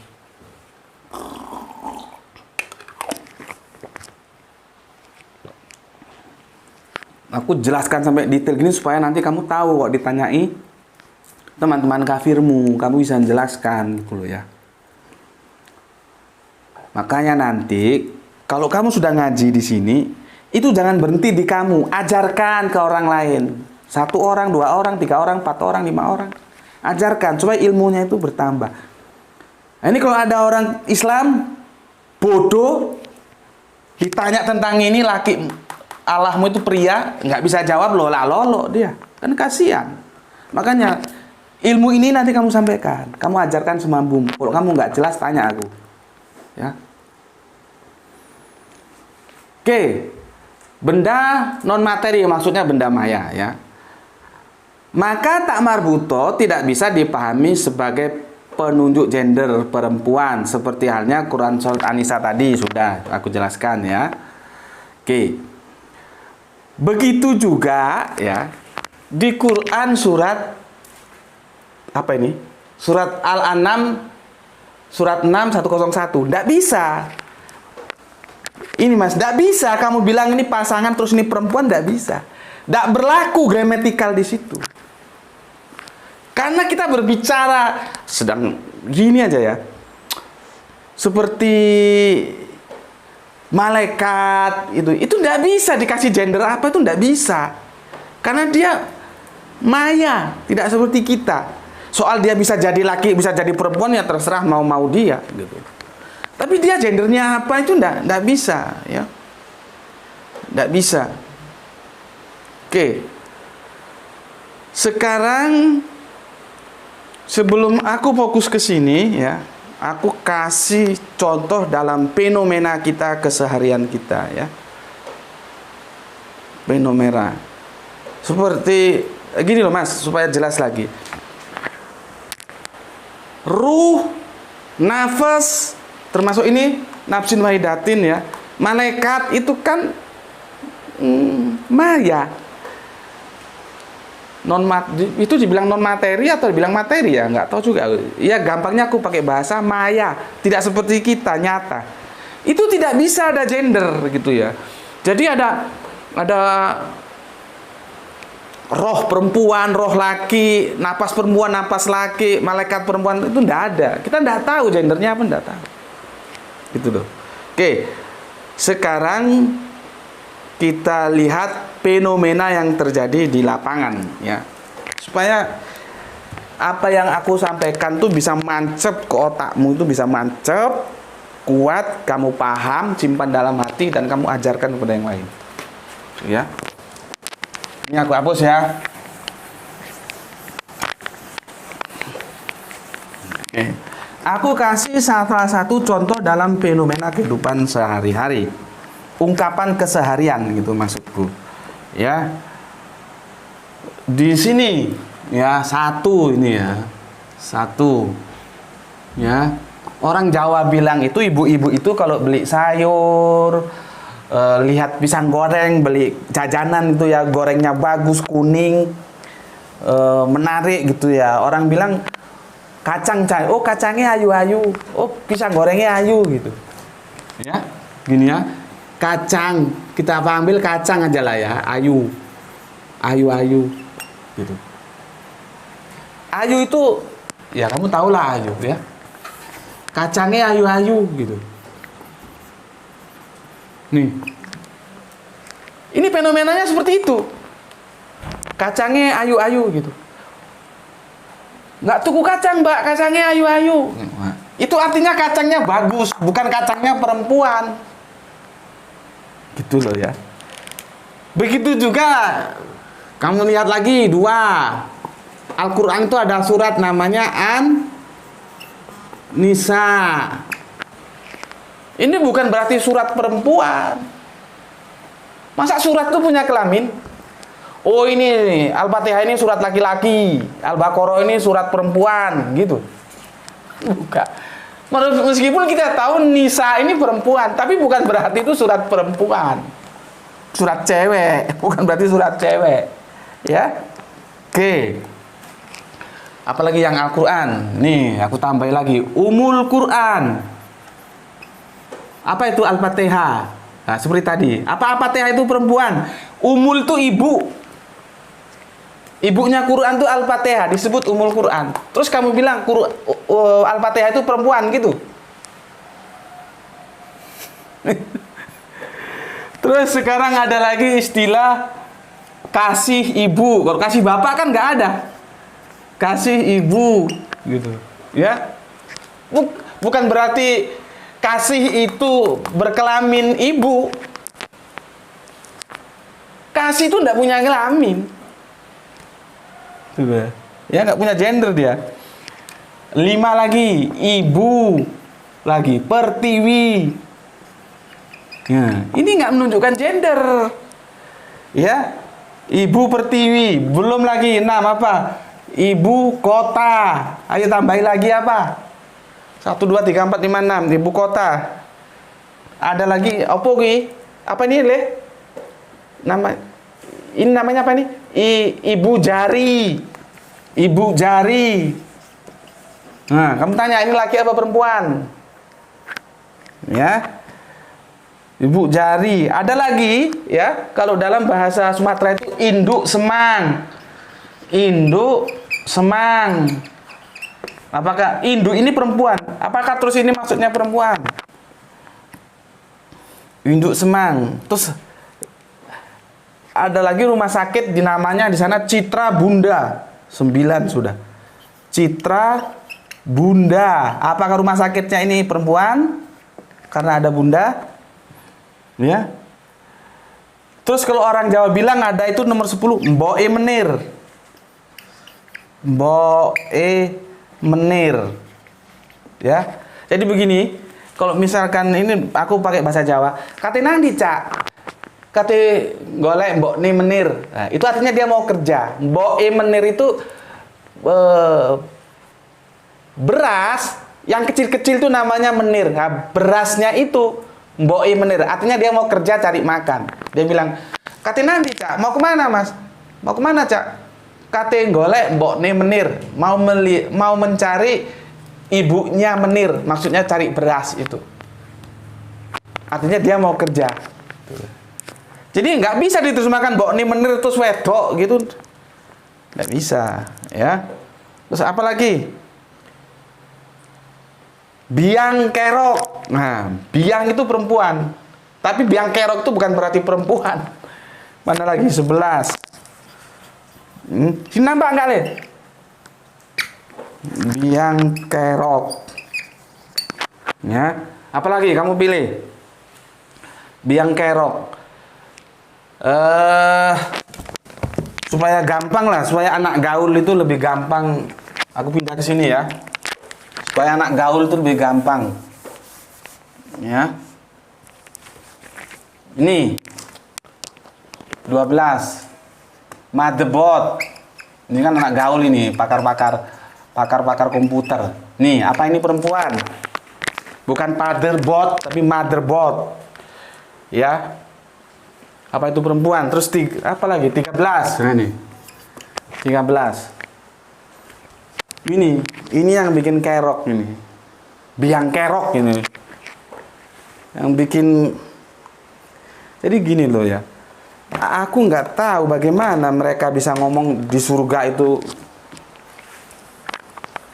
Aku jelaskan sampai detail gini supaya nanti kamu tahu kok ditanyai teman-teman kafirmu, kamu bisa jelaskan gitu loh ya. Makanya nanti kalau kamu sudah ngaji di sini, itu jangan berhenti di kamu, ajarkan ke orang lain. 1 orang, 2 orang, 3 orang, 4 orang, 5 orang. Ajarkan supaya ilmunya itu bertambah. Nah, ini kalau ada orang Islam bodoh ditanya tentang ini laki Allahmu itu pria, nggak bisa jawab lolo dia. Kan kasihan. Makanya ilmu ini nanti kamu sampaikan, kamu ajarkan semampumu. Kalau kamu nggak jelas tanya aku. Ya. Oke. Benda non materi maksudnya benda maya ya. Maka tak marbuto tidak bisa dipahami sebagai penunjuk gender perempuan seperti halnya Quran surat An-Nisa tadi sudah aku jelaskan ya. Oke. Begitu juga ya di Quran surat apa ini? Surat Al-An'am surat 6 101. Tidak bisa. Ini Mas, tidak bisa kamu bilang ini pasangan terus ini perempuan, tidak bisa. Tidak berlaku gramatikal di situ. Karena kita berbicara sedang gini aja ya. Seperti malaikat itu tidak bisa dikasih gender apa, itu tidak bisa. Karena dia maya, tidak seperti kita. Soal dia bisa jadi laki, bisa jadi perempuan ya terserah mau dia gitu. Tapi dia gendernya apa itu enggak bisa ya. Enggak bisa. Oke. Sekarang sebelum aku fokus ke sini ya, aku kasih contoh dalam fenomena kita keseharian kita ya. Fenomena. Seperti gini loh Mas, supaya jelas lagi. Ruh, nafas, termasuk ini nafsin wahidatin ya. Malaikat itu kan maya. Itu dibilang non materi atau dibilang materi ya, nggak tahu juga. Ya gampangnya aku pakai bahasa maya, tidak seperti kita nyata. Itu tidak bisa ada gender gitu ya. Jadi ada roh perempuan, roh laki, napas perempuan, napas laki, malaikat perempuan itu tidak ada. Kita tidak tahu gendernya apa, tidak tahu. Gitu loh. Oke, sekarang kita lihat fenomena yang terjadi di lapangan ya. Supaya apa yang aku sampaikan tuh bisa mancep ke otakmu, itu bisa mancep, kuat, kamu paham, simpan dalam hati dan kamu ajarkan kepada yang lain. Ya. Ini aku hapus ya. Oke. Aku kasih salah satu contoh dalam fenomena kehidupan sehari-hari. Ungkapan keseharian gitu maksudku. Ya. Di sini ya satu ini ya. Satu. Ya. Orang Jawa bilang itu ibu-ibu itu kalau beli sayur, lihat pisang goreng, beli jajanan itu ya, gorengnya bagus, kuning, menarik gitu ya. Orang bilang kacang cai, oh kacangnya ayu-ayu, oh pisang gorengnya ayu gitu. Ya, gini ya. Kacang, kita ambil kacang aja lah ya, ayu. Ayu-ayu gitu. Ayu itu ya kamu tahu lah ayu ya. Kacangnya ayu-ayu gitu. Nih. Ini fenomenanya seperti itu. Kacangnya ayu-ayu gitu. Nggak tuku kacang, Mbak, kacangnya ayu-ayu. Itu artinya kacangnya bagus, bukan kacangnya perempuan. Gitu loh ya. Begitu juga kamu lihat lagi dua. Al-Quran itu ada surat namanya An-Nisa. Ini bukan berarti surat perempuan. Masa surat itu punya kelamin? Oh ini Al-Fatihah ini surat laki-laki, Al-Baqarah ini surat perempuan, gitu. Bukan. Meskipun kita tahu Nisa ini perempuan, tapi bukan berarti itu surat perempuan. Surat cewek, bukan berarti surat cewek. Ya. Oke. Apalagi yang Al-Quran. Nih, aku tambahin lagi. Umul Quran. Apa itu Al-Fatihah? Nah, seperti tadi. Apa Al-Fatihah itu perempuan? Umul itu ibu. Ibunya Quran itu Al-Fatihah, disebut Umul Quran. Terus kamu bilang Al-Fatihah itu perempuan gitu. Terus sekarang ada lagi istilah kasih ibu. Kalau kasih bapak kan nggak ada. Kasih ibu gitu. Ya. Bukan berarti kasih itu berkelamin ibu. Kasih itu nggak punya kelamin. Sudah. Ya nggak punya gender dia. 5 lagi, ibu lagi, pertiwi. Nah, ini nggak menunjukkan gender. Ya, ibu pertiwi. Belum lagi 6 apa? Ibu kota. Ayo tambahin lagi apa? 1, 2, 3, 4, 5, 6. Ibu kota. Ada lagi apa ki? Apa ini le? Ini namanya apa nih? Ibu jari. Ibu jari. Nah, kamu tanya ini laki apa perempuan? Ya. Ibu jari. Ada lagi ya, kalau dalam bahasa Sumatera itu induk semang. Induk semang. Apakah induk ini perempuan? Apakah terus ini maksudnya perempuan? Induk semang. Terus ada lagi rumah sakit namanya di sana Citra Bunda. 9 sudah. Citra Bunda. Apakah rumah sakitnya ini perempuan? Karena ada bunda. Ya. Terus kalau orang Jawa bilang ada itu nomor 10, Mboke Menir. Mboke Menir. Ya. Jadi begini, kalau misalkan ini aku pakai bahasa Jawa, kate nang ndi, Cak? Kate golek mbok ni menir. Nah, itu artinya dia mau kerja. Mbok menir itu beras yang kecil-kecil itu namanya menir. Nah, berasnya itu mbok menir. Artinya dia mau kerja cari makan. Dia bilang, "Kate nanti, Cak, mau kemana, Mas? Mau kemana, Cak?" Kate golek mbok ni menir. Mau mencari ibunya menir. Maksudnya cari beras itu. Artinya dia mau kerja. Jadi nggak bisa diterjemahkan mbok ni menir terus wedok gitu. Nggak bisa, ya. Terus apa lagi? Biang kerok. Nah, biang itu perempuan. Tapi biang kerok itu bukan berarti perempuan. Mana lagi? 11. Sini nambah nggak, Le? Biang kerok. Ya. Apalagi kamu pilih? Biang kerok. Supaya gampang lah, supaya anak gaul itu lebih gampang. Aku pindah ke sini ya. Supaya anak gaul itu lebih gampang. Ya. Ini 12. Motherboard. Ini kan anak gaul ini, pakar-pakar komputer. Nih, apa ini perempuan? Bukan motherboard, tapi motherboard. Ya. Apa itu perempuan? Terus apa lagi? 13. Nah nih. 13. Ini yang bikin kerok ini. Biang kerok ini. Yang bikin. Jadi gini loh ya. Aku nggak tahu bagaimana mereka bisa ngomong di surga itu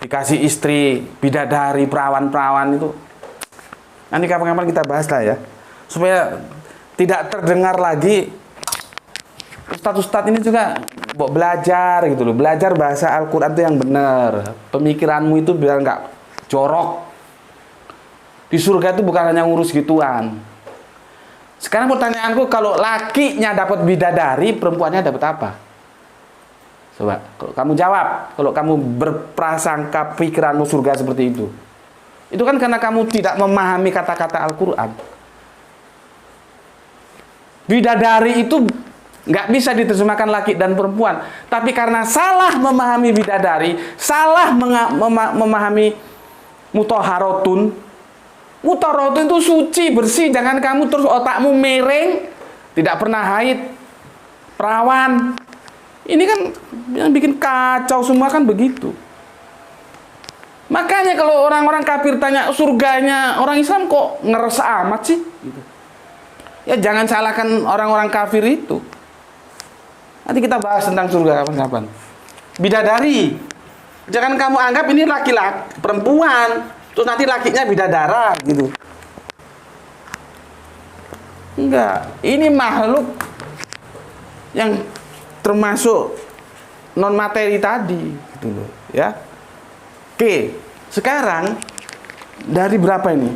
dikasih istri, bidadari, perawan-perawan itu. Nanti kapan-kapan kita bahas lah ya. Supaya tidak terdengar lagi ustadz-ustadz ini juga Mbok belajar gitu loh, belajar bahasa Al-Quran itu yang benar. Pemikiranmu itu biar nggak jorok. Di surga itu bukan hanya ngurus gituan. Sekarang pertanyaanku, kalau lakinya dapat bidadari, perempuannya dapat apa? Coba, kalau kamu jawab, kalau kamu berprasangka pikiranmu surga seperti itu. Itu kan karena kamu tidak memahami kata-kata Al-Quran. Bidadari itu nggak bisa diterjemahkan laki dan perempuan. Tapi karena salah memahami bidadari, salah memahami mutahharotun. Mutahharotun itu suci, bersih. Jangan kamu terus otakmu miring, tidak pernah haid, perawan. Ini kan yang bikin kacau semua kan begitu. Makanya kalau orang-orang kafir tanya surganya orang Islam kok ngeres amat sih? Gitu. Ya jangan salahkan orang-orang kafir itu. Nanti kita bahas tentang surga kapan-kapan. Bidadari. Jangan kamu anggap ini laki-laki, perempuan. Terus nanti lakinya bidadara gitu. Enggak. Ini makhluk yang termasuk non materi tadi gitu loh, ya. Oke, sekarang dari berapa ini?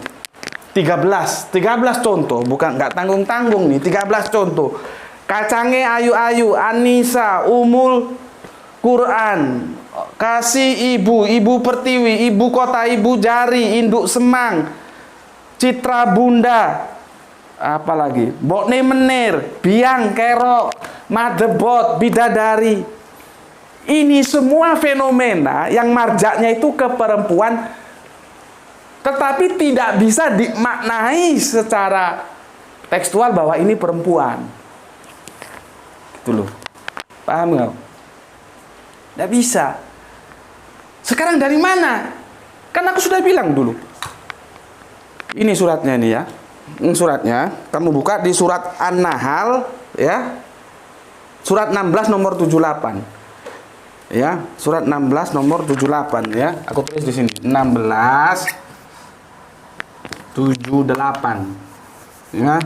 13 contoh, bukan nggak tanggung-tanggung nih, 13 contoh. Kacange ayu-ayu, Anisa, Umul Quran, kasih ibu pertiwi, ibu kota, ibu jari, induk semang, citra bunda, apalagi, bokne menir, biang kerok, madebot, bidadari. Ini semua fenomena yang marjaknya itu ke perempuan, tetapi tidak bisa dimaknai secara tekstual bahwa ini perempuan. Gitu loh. Paham nggak? Tidak bisa. Sekarang dari mana? Kan aku sudah bilang dulu. Ini suratnya nih ya. Ini suratnya. Kamu buka di surat An-Nahl ya. Surat 16 nomor 78. Ya, surat 16 nomor 78 ya. Aku tulis di sini. 16 78. Ya.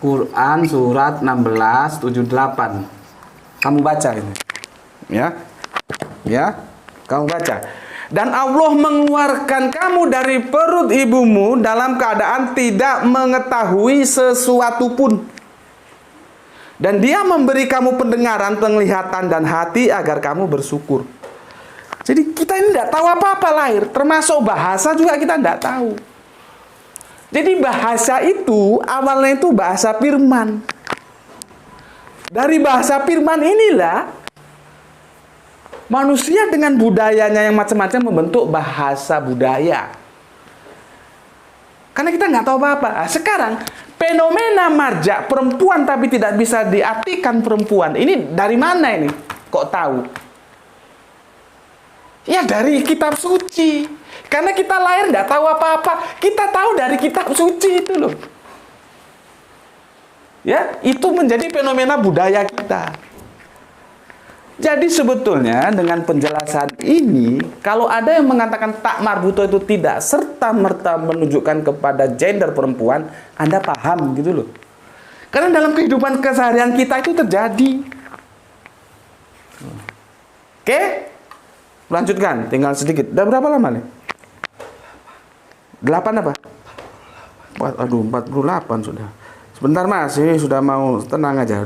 Quran surat 16 78. Kamu baca ini. Ya. Ya. Kamu baca. Dan Allah mengeluarkan kamu dari perut ibumu dalam keadaan tidak mengetahui sesuatu pun. Dan Dia memberi kamu pendengaran, penglihatan, dan hati agar kamu bersyukur. Jadi kita ini tidak tahu apa-apa lahir. Termasuk bahasa juga kita tidak tahu. Jadi bahasa itu awalnya itu bahasa firman. Dari bahasa firman inilah manusia dengan budayanya yang macam-macam membentuk bahasa budaya. Karena kita nggak tahu apa-apa. Nah, sekarang fenomena marjak perempuan tapi tidak bisa diartikan perempuan. Ini dari mana ini? Kok tahu? Ya dari kitab suci. Karena kita lahir nggak tahu apa-apa. Kita tahu dari kitab suci itu loh. Ya, itu menjadi fenomena budaya kita. Jadi sebetulnya dengan penjelasan ini, kalau ada yang mengatakan tak marbuto itu tidak serta-merta menunjukkan kepada gender perempuan, Anda paham gitu loh. Karena dalam kehidupan keseharian kita itu terjadi. Oke? Lanjutkan, tinggal sedikit. Udah berapa lama nih? 8 apa? Aduh, 48 sudah. Sebentar Mas, ini sudah mau, tenang aja.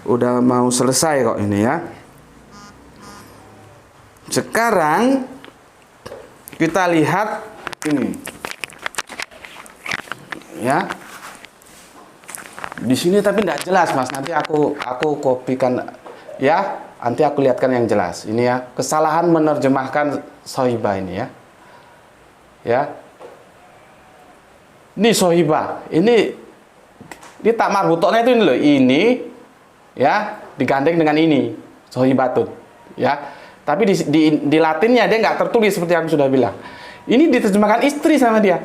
Udah mau selesai kok ini ya. Sekarang kita lihat ini. Ya. Di sini tapi tidak jelas Mas. Nanti aku kopikan ya. Nanti aku lihatkan yang jelas. Ini ya, kesalahan menerjemahkan sohibah ini ya. Ya. Ini sohibah. Ini tak marbutoknya itu ini loh. Ini ya digandeng dengan ini sohibatun ya, tapi di Latinnya dia nggak tertulis seperti yang sudah bilang. Ini diterjemahkan istri sama dia,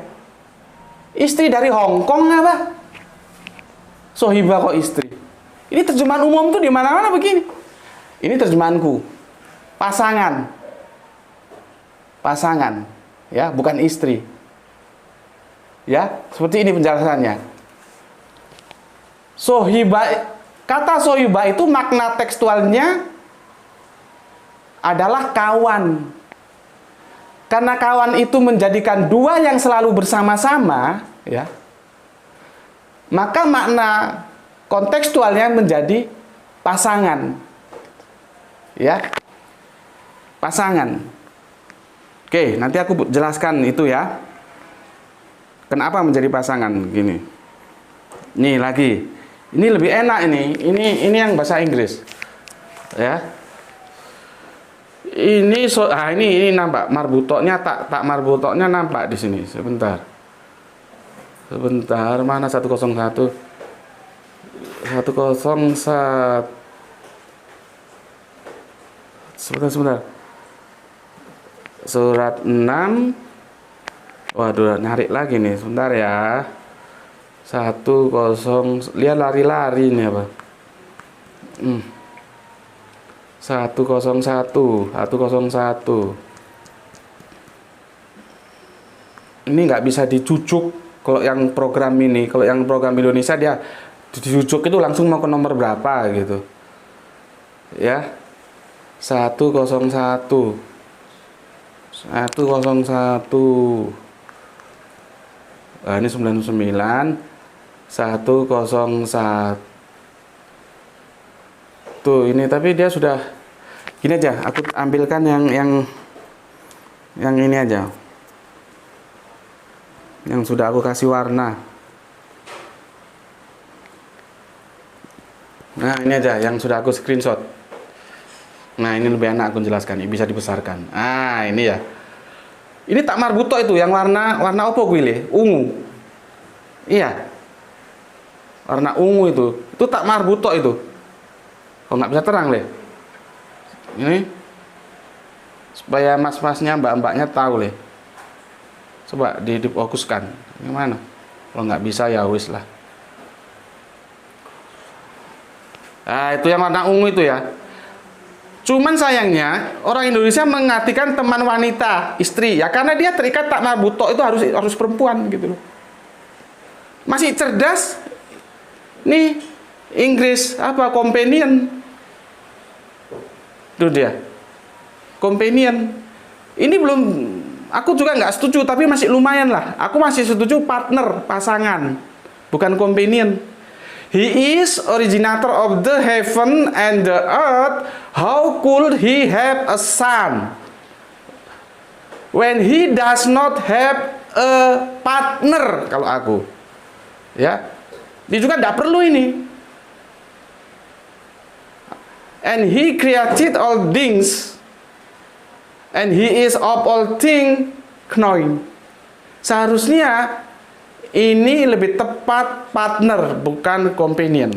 istri dari Hong Kong apa sohibah kok istri. Ini terjemahan umum tuh di mana-mana begini. Ini terjemahanku, pasangan ya, bukan istri ya. Seperti ini penjelasannya. Sohibah Kata sohiba itu makna tekstualnya adalah kawan. Karena kawan itu menjadikan dua yang selalu bersama-sama, ya, maka makna kontekstualnya menjadi pasangan. Ya. Pasangan. Oke, nanti aku jelaskan itu ya. Kenapa menjadi pasangan gini. Nih lagi. Ini lebih enak ini. Ini yang bahasa Inggris. Ya. Ini nampak marbutoknya tak marbutoknya nampak di sini. Sebentar. Mana 101? 101. Sebentar. Surat 6. Waduh, narik lagi nih. Sebentar ya. 10. Lihat lari-lari nih apa. 101. Ini nggak bisa dicucuk kalau yang program ini. Kalau yang program Indonesia dia dicucuk itu langsung mau ke nomor berapa gitu. Ya. 101. Nah, ini 99. 101. Ini tapi dia sudah gini aja, aku ambilkan yang ini aja. Yang sudah aku kasih warna. Nah, ini aja yang sudah aku screenshot. Nah, ini lebih enak aku jelaskan, ini bisa dibesarkan. Ah, ini ya. Ini tak marbuto itu yang warna apa gue? Ungu. Iya. Warna ungu itu. Itu tak marbuto itu. Kalau nggak bisa terang deh. Ini supaya mas-masnya, mbak-mbaknya tahu deh. Coba difokuskan. Gimana? Kalau nggak bisa ya wis lah. Nah, itu yang warna ungu itu ya. Cuman sayangnya orang Indonesia mengartikan teman wanita, istri ya, karena dia terikat tak marbuto itu harus perempuan gitu loh. Masih cerdas. Nih Inggris apa companion. Itu dia. Companion. Ini belum, aku juga nggak setuju tapi masih lumayan lah. Aku masih setuju partner, pasangan, bukan companion. He is originator of the heaven and the earth. How could he have a son when he does not have a partner? Kalau aku, ya, dia juga tidak perlu ini. And he created all things, and he is of all things knowing. Seharusnya ini lebih tepat partner, bukan companion.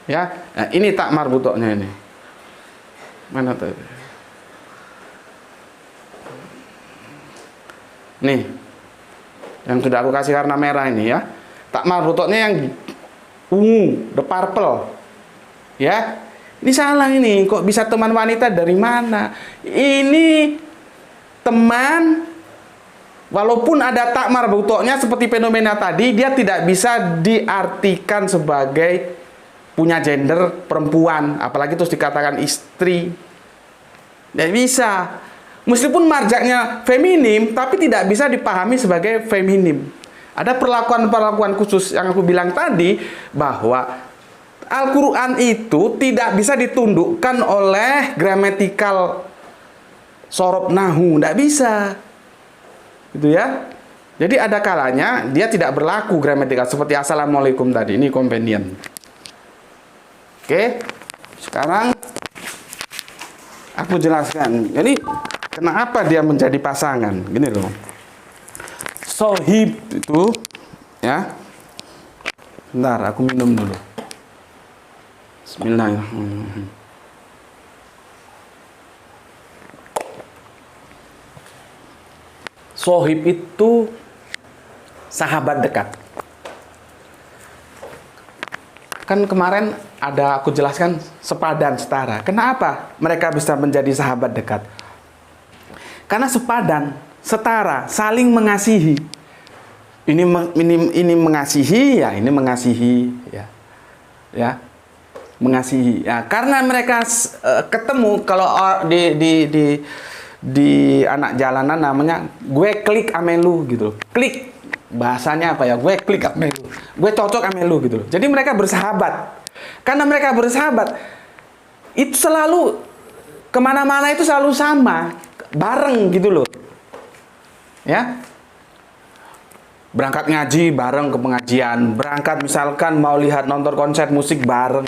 Ya, nah, ini tak marbutoknya ini. Mana tadi? Nih, yang sudah aku kasih warna merah ini ya. Tak marbutoknya yang ungu, the purple. Ya, ini salah ini. Kok bisa teman wanita dari mana? Ini teman. Walaupun ada tak marbutoknya seperti fenomena tadi, dia tidak bisa diartikan sebagai punya gender perempuan, apalagi terus dikatakan istri. Tidak bisa. Meskipun marjaknya feminim, tapi tidak bisa dipahami sebagai feminim. Ada perlakuan-perlakuan khusus yang aku bilang tadi, bahwa Al-Quran itu tidak bisa ditundukkan oleh gramatikal sorob nahu, tidak bisa. Gitu ya. Jadi ada kalanya dia tidak berlaku gramatikal seperti assalamualaikum tadi. Ini companion. Oke. Sekarang aku jelaskan. Jadi kenapa dia menjadi pasangan? Gini loh. Sohib itu ya. Bentar, aku minum dulu. Bismillahirrahmanirrahim. Sohib itu sahabat dekat. Kan kemarin ada aku jelaskan sepadan, setara. Kenapa mereka bisa menjadi sahabat dekat? Karena sepadan, setara, saling mengasihi. Ini mengasihi, ya ini mengasihi, ya. Ya. mengasihi. Ya, karena mereka ketemu kalau di anak jalanan namanya gue klik ame lu gitu. Klik bahasanya apa ya? Gue klik ame lu. Gue cocok ame lu gitu. Jadi mereka bersahabat. Karena mereka bersahabat, itu selalu kemana-mana itu selalu sama, bareng gitu loh. Ya. Berangkat ngaji bareng ke pengajian, berangkat misalkan mau lihat nonton konser musik bareng.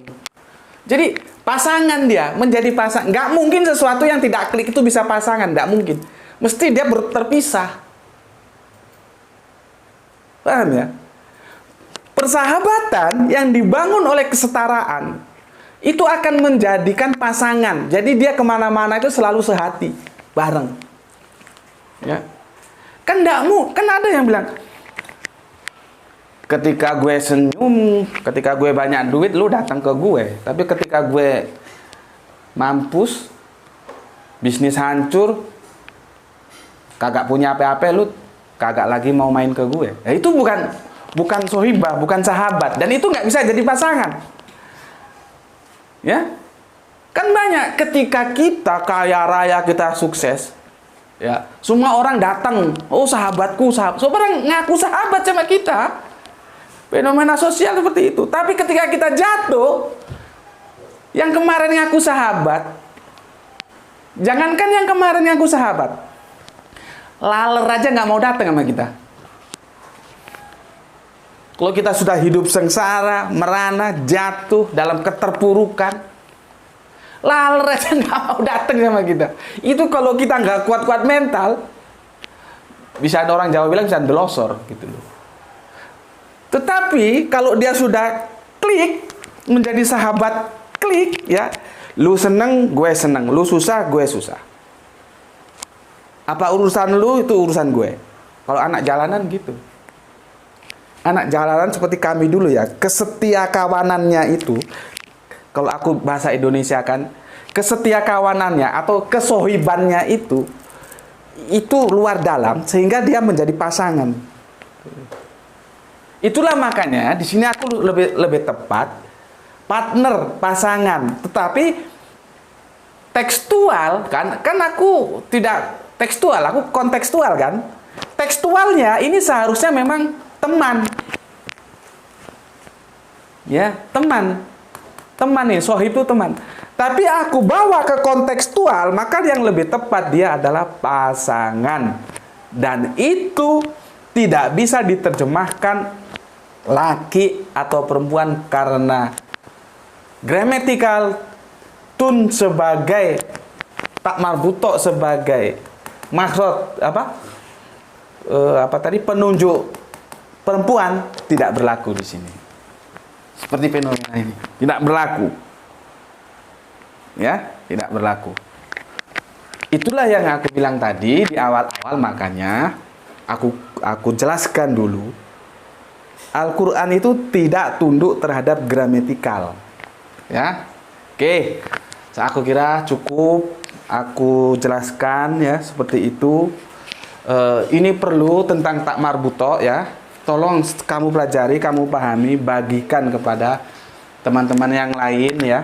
Jadi pasangan dia menjadi pasangan. Nggak mungkin sesuatu yang tidak klik itu bisa pasangan, nggak mungkin. Mesti dia terpisah. Paham ya? Persahabatan yang dibangun oleh kesetaraan itu akan menjadikan pasangan. Jadi dia kemana-mana itu selalu sehati, bareng. Ya, kan ada yang bilang, ketika gue senyum, ketika gue banyak duit, lu datang ke gue. Tapi ketika gue mampus, bisnis hancur, kagak punya apa-apa, lu kagak lagi mau main ke gue. Ya, itu bukan sohibah, bukan sahabat. Dan itu nggak bisa jadi pasangan. Ya, kan banyak ketika kita kaya raya, kita sukses, ya, semua orang datang, oh sahabatku, orang ngaku sahabat sama kita. Fenomena sosial seperti itu. Tapi ketika kita jatuh, yang kemarin ngaku sahabat, jangankan yang kemarin ngaku sahabat, laler aja nggak mau datang sama kita. Kalau kita sudah hidup sengsara, merana, jatuh dalam keterpurukan, laler aja nggak mau datang sama kita. Itu kalau kita nggak kuat-kuat mental, bisa ada orang Jawa bilang bisa delosor gitu loh. Tetapi kalau dia sudah klik, menjadi sahabat klik, ya, lu seneng, gue seneng, lu susah, gue susah. Apa urusan lu, itu urusan gue. Kalau anak jalanan gitu. Anak jalanan seperti kami dulu ya, kesetia kawanannya itu, kalau aku bahasa Indonesia kan, kesetia kawanannya atau kesohibannya itu luar dalam, sehingga dia menjadi pasangan. Itulah makanya di sini aku lebih tepat partner, pasangan. Tetapi tekstual kan aku tidak tekstual, aku kontekstual kan. Tekstualnya ini seharusnya memang teman. Ya, teman. Teman nih, sohib itu teman. Tapi aku bawa ke kontekstual, maka yang lebih tepat dia adalah pasangan. Dan itu tidak bisa diterjemahkan laki atau perempuan karena gramatikal, tun sebagai tak marbuto sebagai maksud penunjuk perempuan tidak berlaku di sini. Seperti fenomena ini tidak berlaku. Ya, tidak berlaku. Itulah yang aku bilang tadi di awal-awal, makanya aku jelaskan dulu. Al-Quran itu tidak tunduk terhadap gramatikal. Ya, oke. Aku kira cukup aku jelaskan ya seperti itu. Ini perlu tentang tak marbuto ya. Tolong kamu pelajari, kamu pahami, bagikan kepada teman-teman yang lain ya.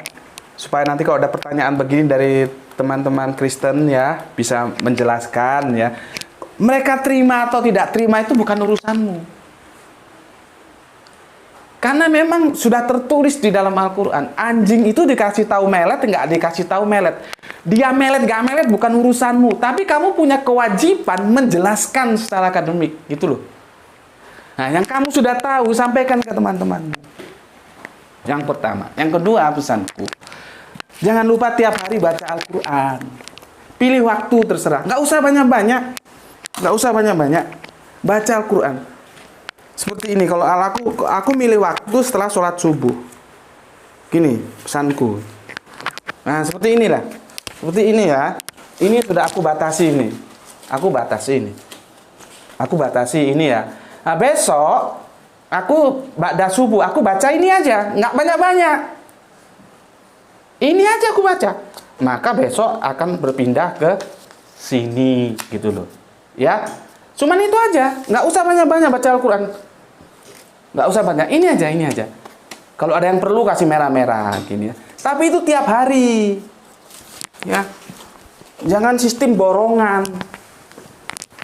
Supaya nanti kalau ada pertanyaan begini dari teman-teman Kristen ya, bisa menjelaskan ya. Mereka terima atau tidak terima itu bukan urusanmu. Karena memang sudah tertulis di dalam Al-Quran, anjing itu dikasih tahu melet, nggak dikasih tahu melet. Dia melet, nggak melet, bukan urusanmu. Tapi kamu punya kewajiban menjelaskan secara akademik, gitu loh. Nah, yang kamu sudah tahu, sampaikan ke teman-teman. Yang pertama. Yang kedua, pesanku, jangan lupa tiap hari baca Al-Quran. Pilih waktu terserah. Nggak usah banyak-banyak. Nggak usah banyak-banyak. Baca Al-Quran. Seperti ini, kalau aku milih waktu setelah sholat subuh. Gini pesanku. Nah, seperti inilah. Seperti ini ya. Ini sudah aku batasi ini. Aku batasi ini. Aku batasi ini ya. Nah, besok aku ba'da subuh, aku baca ini aja, nggak banyak-banyak. Ini aja aku baca. Maka besok akan berpindah ke sini gitu loh. Ya. Cuman itu aja, nggak usah banyak-banyak baca Al-Quran. Nggak usah banyak, ini aja. Kalau ada yang perlu kasih merah-merah gini ya. Tapi itu tiap hari. Ya. Jangan sistem borongan.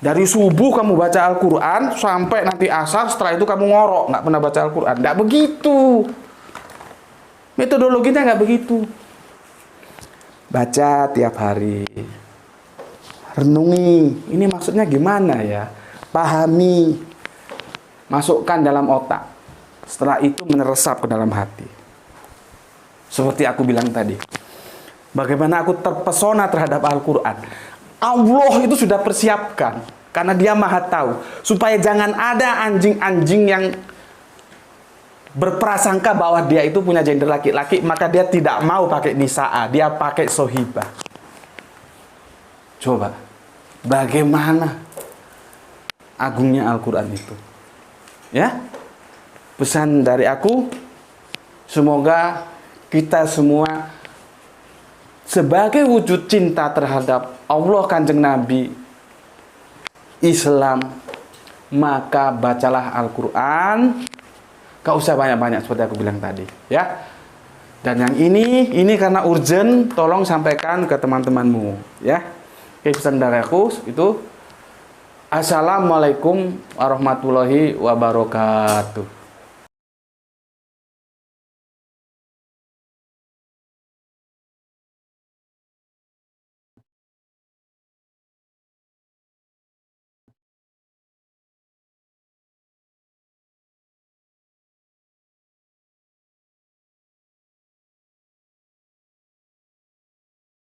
Dari subuh kamu baca Al-Qur'an sampai nanti asar, setelah itu kamu ngorok, nggak pernah baca Al-Qur'an. Nggak begitu. Metodologinya nggak begitu. Baca tiap hari. Renungi, ini maksudnya gimana ya? Pahami. Masukkan dalam otak. Setelah itu meneresap ke dalam hati. Seperti aku bilang tadi. Bagaimana aku terpesona terhadap Al-Qur'an. Allah itu sudah persiapkan. Karena dia maha tahu. Supaya jangan ada anjing-anjing yang berprasangka bahwa dia itu punya gender laki-laki. Maka dia tidak mau pakai nisa'a. Dia pakai sohibah. Coba. Bagaimana agungnya Al-Qur'an itu. Ya. Pesan dari aku. Semoga kita semua sebagai wujud cinta terhadap Allah, Kanjeng Nabi, Islam, maka bacalah Al-Quran. Gak usah banyak-banyak seperti aku bilang tadi, ya. Dan yang ini karena urgent, tolong sampaikan ke teman-temanmu, ya. Oke, pesan dari aku itu. Assalamualaikum warahmatullahi wabarakatuh.